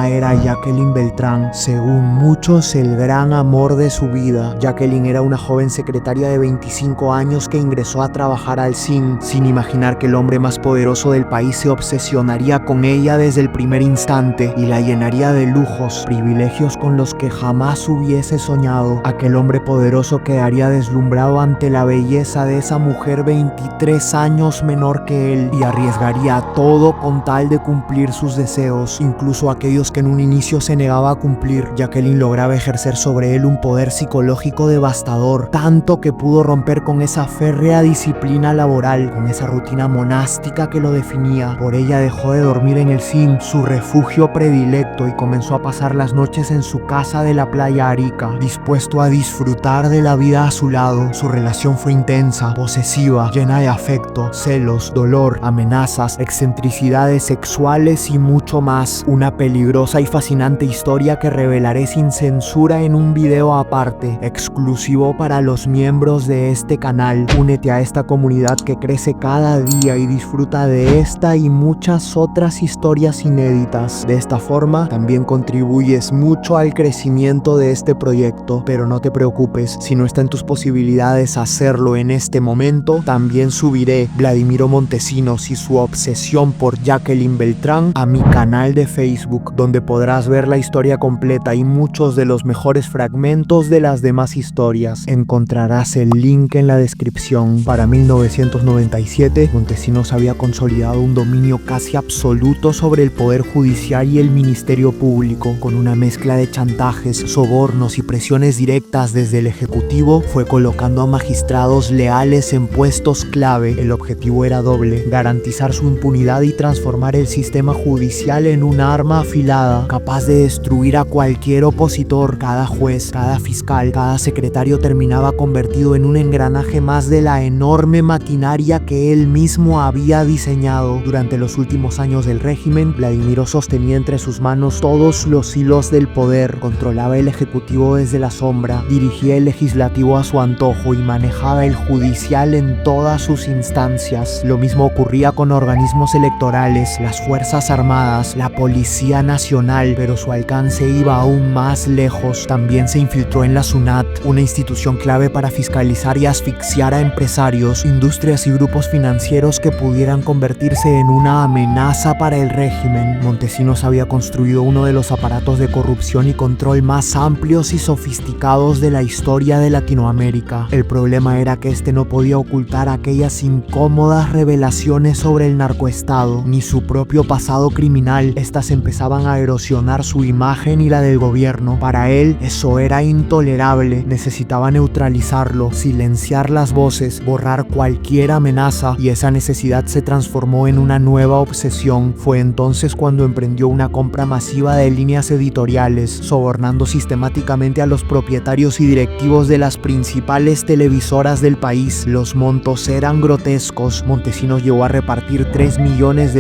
era Jacqueline Beltrán, según muchos el gran amor de su vida. Jacqueline era una joven secretaria de 25 años que ingresó a trabajar al SIN, sin imaginar que el hombre más poderoso del país se obsesionaría con ella desde el primer instante y la llenaría de lujos, privilegios con los que jamás hubiese soñado. Aquel hombre poderoso quedaría deslumbrado ante la belleza de esa mujer 23 años menor que él y arriesgaría todo con tal de cumplir sus deseos, incluso aquellos que en un inicio se negaba a cumplir. Jacqueline lograba ejercer sobre él un poder psicológico devastador, tanto que pudo romper con esa férrea disciplina laboral, con esa rutina monástica que lo definía. Por ella dejó de dormir en el SIN, su refugio predilecto, y comenzó a pasar las noches en su casa de la playa Arica, dispuesto a disfrutar de la vida a su lado. Su relación fue intensa, posesiva, llena de afecto, celos, dolor, amenazas, excentricidades sexuales y mucho más. Una peligrosa y fascinante historia que revelaré sin censura en un video aparte, exclusivo para los miembros de este canal. Únete a esta comunidad que crece cada día y disfruta de esta y muchas otras historias inéditas. De esta forma también contribuyes mucho al crecimiento de este proyecto, pero no te preocupes, si no está en tus posibilidades hacerlo en este momento, también subiré Vladimiro Montesinos y su obsesión por Jacqueline Beltrán a mi canal de Facebook, donde podrás ver la historia completa y muchos de los mejores fragmentos de las demás historias. Encontrarás el link en la descripción. Para 1997, Montesinos había consolidado un dominio casi absoluto sobre el Poder Judicial y el Ministerio Público. Con una mezcla de chantajes, sobornos y presiones directas desde el Ejecutivo, fue colocando a magistrados leales en puestos clave. El objetivo era doble: garantizar su impunidad y transformar el sistema judicial en un arma afilada, capaz de destruir a cualquier opositor. Cada juez, cada fiscal, cada secretario terminaba convertido en un engranaje más de la enorme maquinaria que él mismo había diseñado. Durante los últimos años del régimen, Vladimiro sostenía entre sus manos todos los hilos del poder, controlaba el ejecutivo desde la sombra, dirigía el legislativo a su antojo y manejaba el judicial en todas sus instancias. Lo mismo ocurría con organismos electorales, las fuerzas armadas, la policía nacional, pero su alcance iba aún más lejos, también se infiltró en la SUNAT, una institución clave para fiscalizar y asfixiar a empresarios, industrias y grupos financieros que pudieran convertirse en una amenaza para el régimen. Montesinos había construido uno de los aparatos de corrupción y control más amplios y sofisticados de la historia de Latinoamérica. El problema era que este no podía ocultar aquellas incómodas revelaciones sobre el narcoestado, ni su propio pasado criminal. Estas empezaban a erosionar su imagen y la del gobierno. Para él, eso era intolerable. Necesitaba neutralizarlo, silenciar las voces, borrar cualquier amenaza, y esa necesidad se transformó en una nueva obsesión. Fue entonces cuando emprendió una compra masiva de líneas editoriales, sobornando sistemáticamente a los propietarios y directivos de las principales televisoras del país. Los montos eran grotescos. Montesinos llegó a repartir $3 millones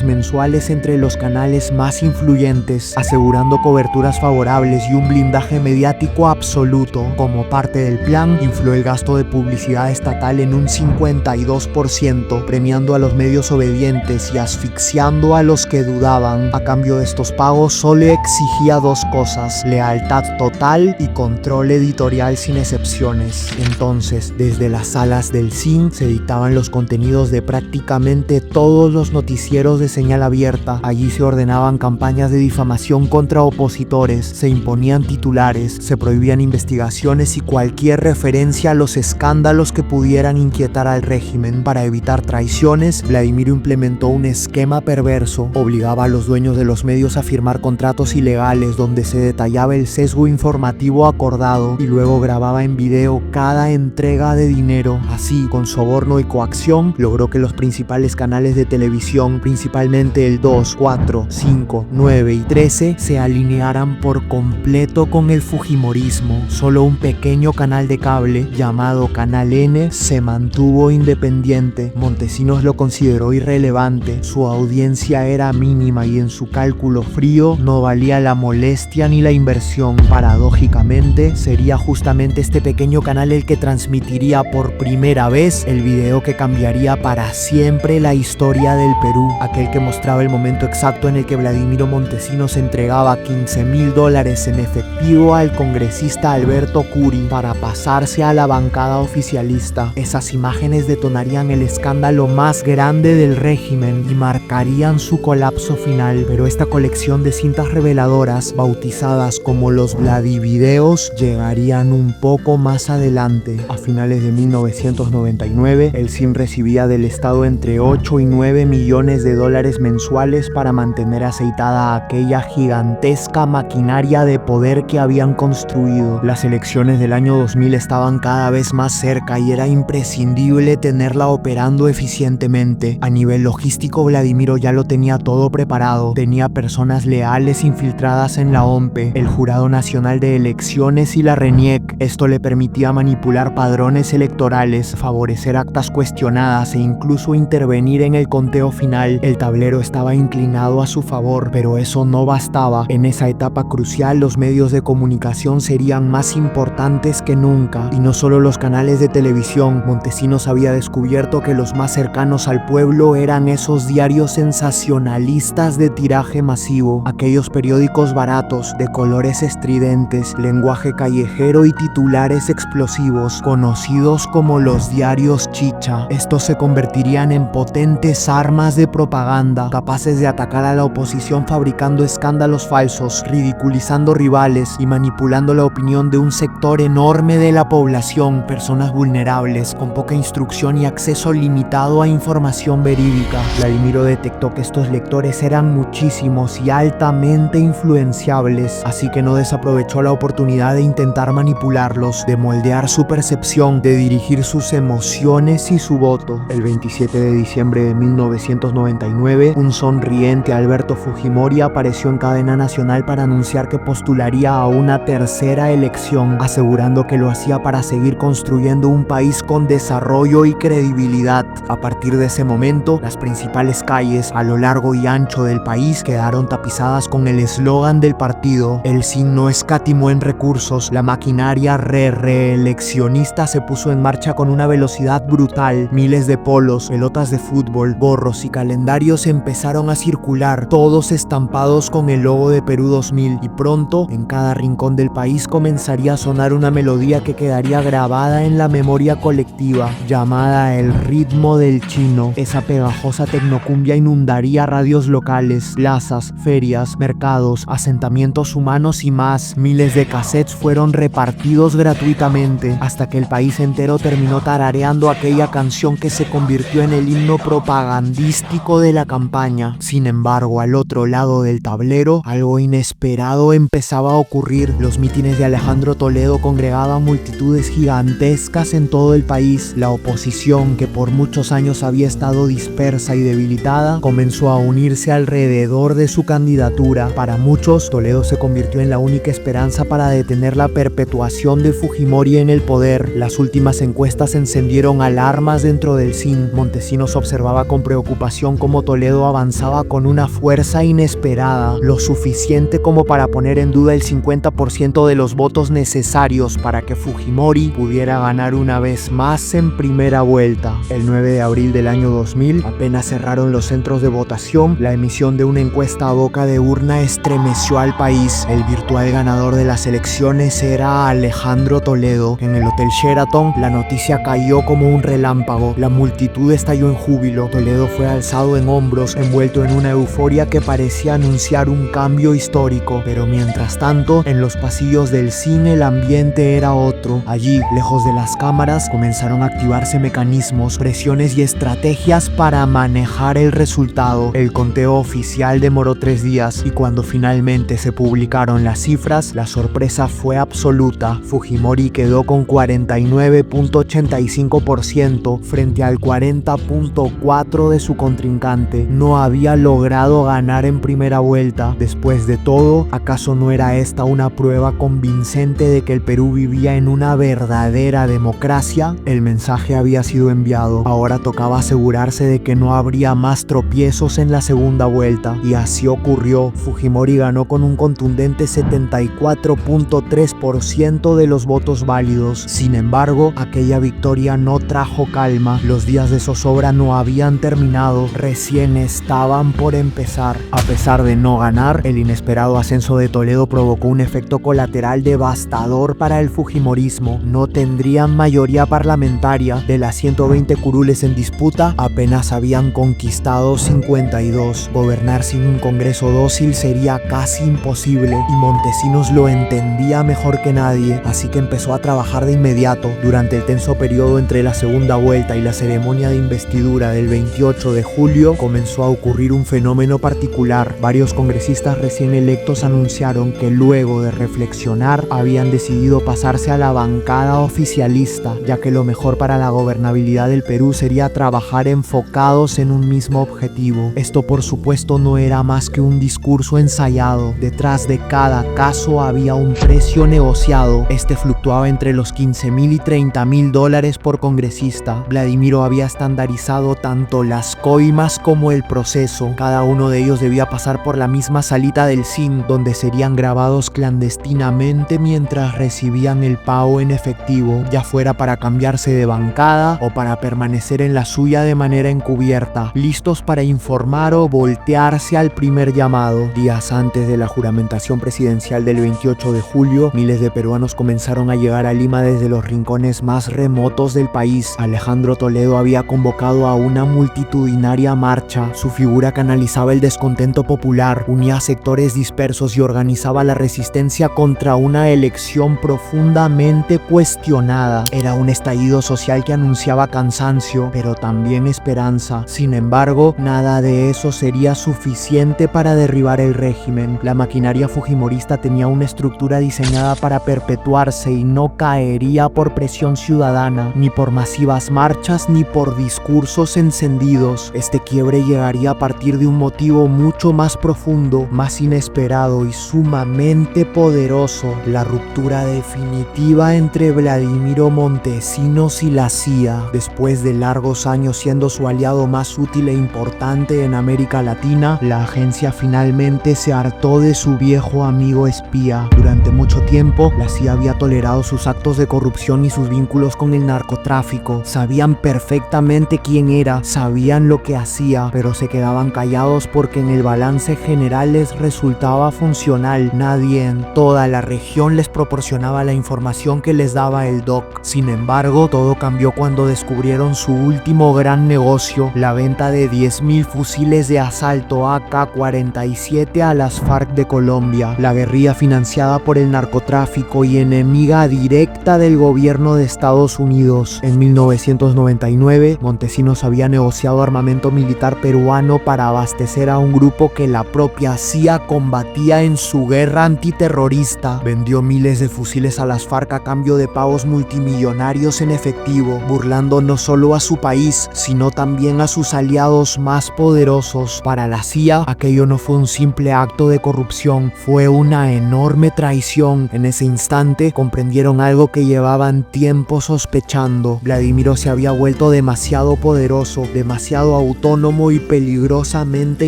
mensuales entre los canales más influyentes, asegurando coberturas favorables y un blindaje mediático absoluto. Como parte del plan, infló el gasto de publicidad estatal en un 52%, premiando a los medios obedientes y asfixiando a los que dudaban. A cambio de estos pagos, solo exigía dos cosas: lealtad total y control editorial sin excepciones. Entonces, desde las salas del CIN se dictaban los contenidos de prácticamente todos los noticieros de señal abierta. Allí se ordenaban campañas de difamación contra opositores, se imponían titulares, se prohibían investigaciones y cualquier referencia a los escándalos que pudieran inquietar al régimen. Para evitar traiciones, Vladimiro implementó un esquema perverso. Obligaba a los dueños de los medios a firmar contratos ilegales donde se detallaba el sesgo informativo acordado y luego grababa en video cada entrega de dinero. Así, con soborno y coacción, logró que los principales canales de televisión, principalmente el 2, 4, 5, 9 y 13, se alinearan por completo con el fujimorismo. Solo un pequeño canal de cable, llamado Canal N, se mantuvo independiente. Montesinos lo consideró irrelevante, su audiencia era mínima y en su cálculo frío no valía la molestia ni la inversión. Paradójicamente, sería justamente este pequeño canal el que transmitiría por primera vez el video que cambiaría para siempre la historia del Perú, aquel que mostraba el momento exacto en el que Vladimiro Montesinos entregaba $15,000 en efectivo al congresista Alberto Curi para pasarse a la bancada oficialista. Esas imágenes detonarían el escándalo más grande del régimen y marcarían su colapso final, pero esta colección de cintas reveladoras, bautizadas como los Vladivideos, llegarían un poco más adelante. A finales de 1999, el CIN recibía del Estado entre 8 y 9 millones de dólares mensuales para mantener aceitada aquella gigantesca maquinaria de poder que habían construido. Las elecciones del año 2000 estaban cada vez más cerca y era imprescindible tenerla operando eficientemente. A nivel logístico, Vladimiro ya lo tenía todo preparado. Tenía personas leales infiltradas en la OMPE, el Jurado Nacional de Elecciones y la RENIEC. Esto le permitía manipular padrones electorales, favorecer actas cuestionadas e incluso intervenir en el conteo final. El tablero estaba inclinado a su favor, pero eso no bastaba. En esa etapa crucial, los medios de comunicación serían más importantes que nunca. Y no solo los canales de televisión. Montesinos había descubierto que los más cercanos al pueblo eran esos diarios sensacionalistas de tiraje masivo, aquellos periódicos baratos, de colores estridentes, lenguaje callejero y titulares explosivos, conocidos como los diarios chicha. Estos se convertirían en potentes armas de propaganda, capaces de atacar a la oposición fabricando escándalos falsos, ridiculizando rivales y manipulando la opinión de un sector enorme de la población, personas vulnerables, con poca instrucción y acceso limitado a información verídica. Vladimiro detectó que estos lectores eran muchísimos y altamente influenciables, así que no desaprovechó la oportunidad de intentar manipularlos, de moldear su percepción, de dirigir sus emociones y su voto. El 27 de diciembre de 1999, un sonriente Alberto Fujimori apareció en cadena nacional para anunciar que postularía a una tercera elección, asegurando que lo hacía para seguir construyendo un país con desarrollo y credibilidad. A partir de ese momento, las principales calles a lo largo y ancho del país quedaron tapizadas con el eslogan del partido. El CIN no escatimó en recursos. La maquinaria reeleccionista se puso en marcha con una velocidad brutal. Miles de polos, pelotas de fútbol, gorros y calendarios empezaron a circular, todos estampados con el logo de Perú 2000, y pronto, en cada rincón del país comenzaría a sonar una melodía que quedaría grabada en la memoria colectiva, llamada el ritmo del chino. Esa pegajosa tecnocumbia inundaría radios locales, plazas, ferias, mercados, asentamientos humanos y más. Miles de cassettes fueron repartidos gratuitamente hasta que el país entero terminó tarareando aquella canción que se convirtió en el himno propagandístico de la campaña. Sin embargo, al otro lado del tablero, algo inesperado empezaba a ocurrir. Los mítines de Alejandro Toledo congregaban multitudes gigantescas en todo el país. La oposición, que por muchos años había estado dispersa y debilitada, comenzó a unirse alrededor de su candidatura. Para muchos, Toledo se convirtió en la única esperanza para detener la perpetuación de Fujimori en el poder. Las últimas encuestas encendieron alarmas dentro del CIN. Montesinos observaba con preocupación cómo Toledo avanzaba con una fuerza inesperada, lo suficiente como para poner en duda el 50% de los votos necesarios para que Fujimori pudiera ganar una vez más en primera vuelta. El 9 de abril del año 2000, apenas cerraron los centros de votación, la emisión de una encuesta a boca de urna estremeció al país. El virtual ganador de las elecciones era Alejandro Toledo. En el Hotel Sheraton, la noticia cayó como un relámpago. La multitud estalló en júbilo. Toledo fue alzado en hombros, envuelto en una euforia que parecía anunciar un cambio histórico. Pero mientras tanto, en los pasillos del cine el ambiente era otro. Allí, lejos de las cámaras, comenzaron a activarse mecanismos, presiones y estrategias para manejar el resultado. El conteo oficial demoró 3 días y cuando finalmente se publicaron las cifras, la sorpresa fue absoluta. Fujimori quedó con 49.85% frente al 40.4% de su contrincante. No había logrado ganar en primera vuelta. Después de todo, ¿acaso no era esta una prueba convincente de que el Perú vivía en una verdadera democracia? El mensaje había sido enviado. Ahora tocaba asegurarse de que no habría más tropiezos en la segunda vuelta. Y así ocurrió. Fujimori ganó con un contundente 74.3% de los votos válidos. Sin embargo, aquella victoria no trajo calma. Los días de zozobra no habían terminado, recién estaban por empezar. A pesar de no ganar, el inesperado ascenso de Toledo provocó un efecto colateral devastador para el fujimorismo. No tendrían mayoría parlamentaria. De las 120 curules en disputa, apenas habían conquistado 52. Gobernar sin un Congreso dócil sería casi imposible y Montesinos lo entendía mejor que nadie, así que empezó a trabajar de inmediato. Durante el tenso periodo entre la segunda vuelta y la ceremonia de investidura del 28 de julio, comenzó a ocurrir un fenómeno particular. Varios congresistas recién electos anunciaron que luego de reflexionar habían decidido pasarse a la bancada oficialista, ya que lo mejor para la gobernabilidad del Perú sería trabajar enfocados en un mismo objetivo. Esto por supuesto no era más que un discurso ensayado. Detrás de cada caso había un precio negociado. Este fluctuaba entre los $15,000 y $30,000 por congresista. Vladimiro había estandarizado tanto las coimas como el proceso. Cada uno de ellos debía pasar por la misma salita del CIN, donde serían grabados clandestinamente mientras recibían el pago en efectivo, ya fuera para cambiarse de bancada o para permanecer en la suya de manera encubierta, listos para informar o voltearse al primer llamado. Días antes de la juramentación presidencial del 28 de julio, miles de peruanos comenzaron a llegar a Lima desde los rincones más remotos del país. Alejandro Toledo había convocado a una multitudinaria marcha. Su figura canalizaba el descontento popular, unía sectores dispersos y organizaba la resistencia contra una elección profundamente cuestionada. Era un estallido social que anunciaba cansancio, pero también esperanza. Sin embargo, nada de eso sería suficiente para derribar el régimen. La maquinaria fujimorista tenía una estructura diseñada para perpetuarse y no caería por presión ciudadana, ni por masivas marchas, ni por discursos encendidos. Este quiebre llegaría a partir de un motivo mucho más profundo, más inesperado y sumamente poderoso: la ruptura definitiva entre Vladimiro Montesinos y la CIA. Después de largos años siendo su aliado más útil e importante en América Latina, la agencia finalmente se hartó de su viejo amigo espía. Durante mucho tiempo, la CIA había tolerado sus actos de corrupción y sus vínculos con el narcotráfico. Sabían perfectamente quién era, sabían lo que hacía, pero se quedaban callados porque en el balance general les resultaba funcionar. nacional. Nadie en toda la región les proporcionaba la información que les daba el DOC. Sin embargo, todo cambió cuando descubrieron su último gran negocio, la venta de 10.000 fusiles de asalto AK-47 a las FARC de Colombia, la guerrilla financiada por el narcotráfico y enemiga directa del gobierno de Estados Unidos. En 1999, Montesinos había negociado armamento militar peruano para abastecer a un grupo que la propia CIA combatía en su guerra antiterrorista. Vendió miles de fusiles a las FARC a cambio de pagos multimillonarios en efectivo, burlando no solo a su país, sino también a sus aliados más poderosos. Para la CIA, aquello no fue un simple acto de corrupción, fue una enorme traición. En ese instante comprendieron algo que llevaban tiempo sospechando. Vladimiro se había vuelto demasiado poderoso, demasiado autónomo y peligrosamente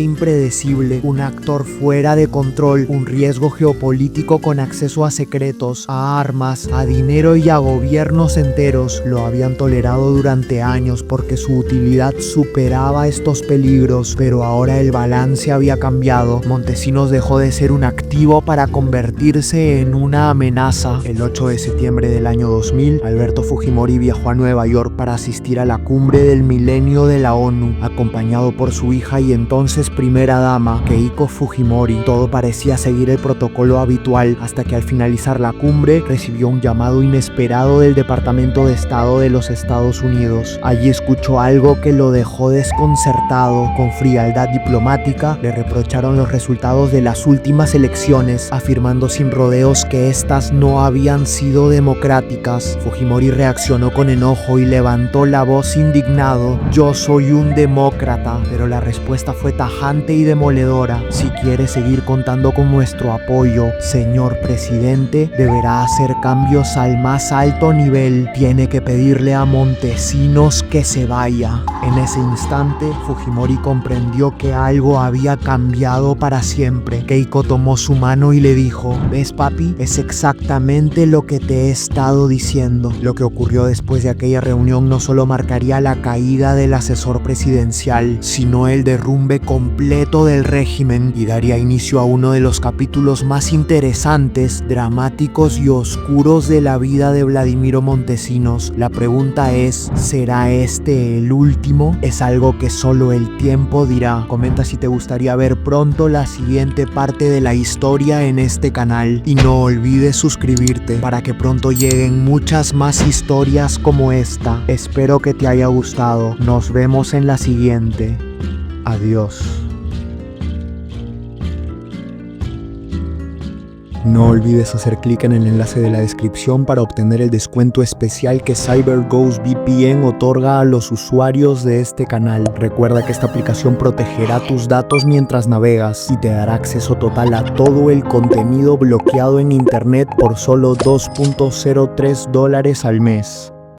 impredecible, un actor fuera de control, un riesgo geopolítico con acceso a secretos, a armas, a dinero y a gobiernos enteros. Lo habían tolerado durante años porque su utilidad superaba estos peligros, pero ahora el balance había cambiado. Montesinos dejó de ser un activo para convertirse en una amenaza. El 8 de septiembre del año 2000, Alberto Fujimori viajó a Nueva York para asistir a la cumbre del milenio de la ONU, acompañado por su hija y entonces primera dama, Keiko Fujimori. Todo parecía seguir el protocolo habitual hasta que al finalizar la cumbre recibió un llamado inesperado del Departamento de Estado de los Estados Unidos. Allí escuchó algo que lo dejó desconcertado. Con frialdad diplomática le reprocharon los resultados de las últimas elecciones, afirmando sin rodeos que estas no habían sido democráticas. Fujimori reaccionó con enojo y levantó la voz indignado: "Yo soy un demócrata", pero la respuesta fue tajante y demoledora: "Si quiere seguir contando con nuestro apoyo, señor presidente, deberá hacer cambios al más alto nivel. Tiene que pedirle a Montesinos que se vaya". En ese instante, Fujimori comprendió que algo había cambiado para siempre. Keiko tomó su mano y le dijo: "¿Ves, papi? Es exactamente lo que te he estado diciendo". Lo que ocurrió después de aquella reunión no solo marcaría la caída del asesor presidencial, sino el derrumbe completo del régimen y daría inicio a uno de los capítulos más interesantes, dramáticos y oscuros de la vida de Vladimiro Montesinos. La pregunta es: ¿será este el último? Es algo que solo el tiempo dirá. Comenta si te gustaría ver pronto la siguiente parte de la historia en este canal y no olvides suscribirte para que pronto lleguen muchas más historias como esta. Espero que te haya gustado. Nos vemos en la siguiente. Adiós. No olvides hacer clic en el enlace de la descripción para obtener el descuento especial que CyberGhost VPN otorga a los usuarios de este canal. Recuerda que esta aplicación protegerá tus datos mientras navegas y te dará acceso total a todo el contenido bloqueado en internet por solo $2.03 al mes.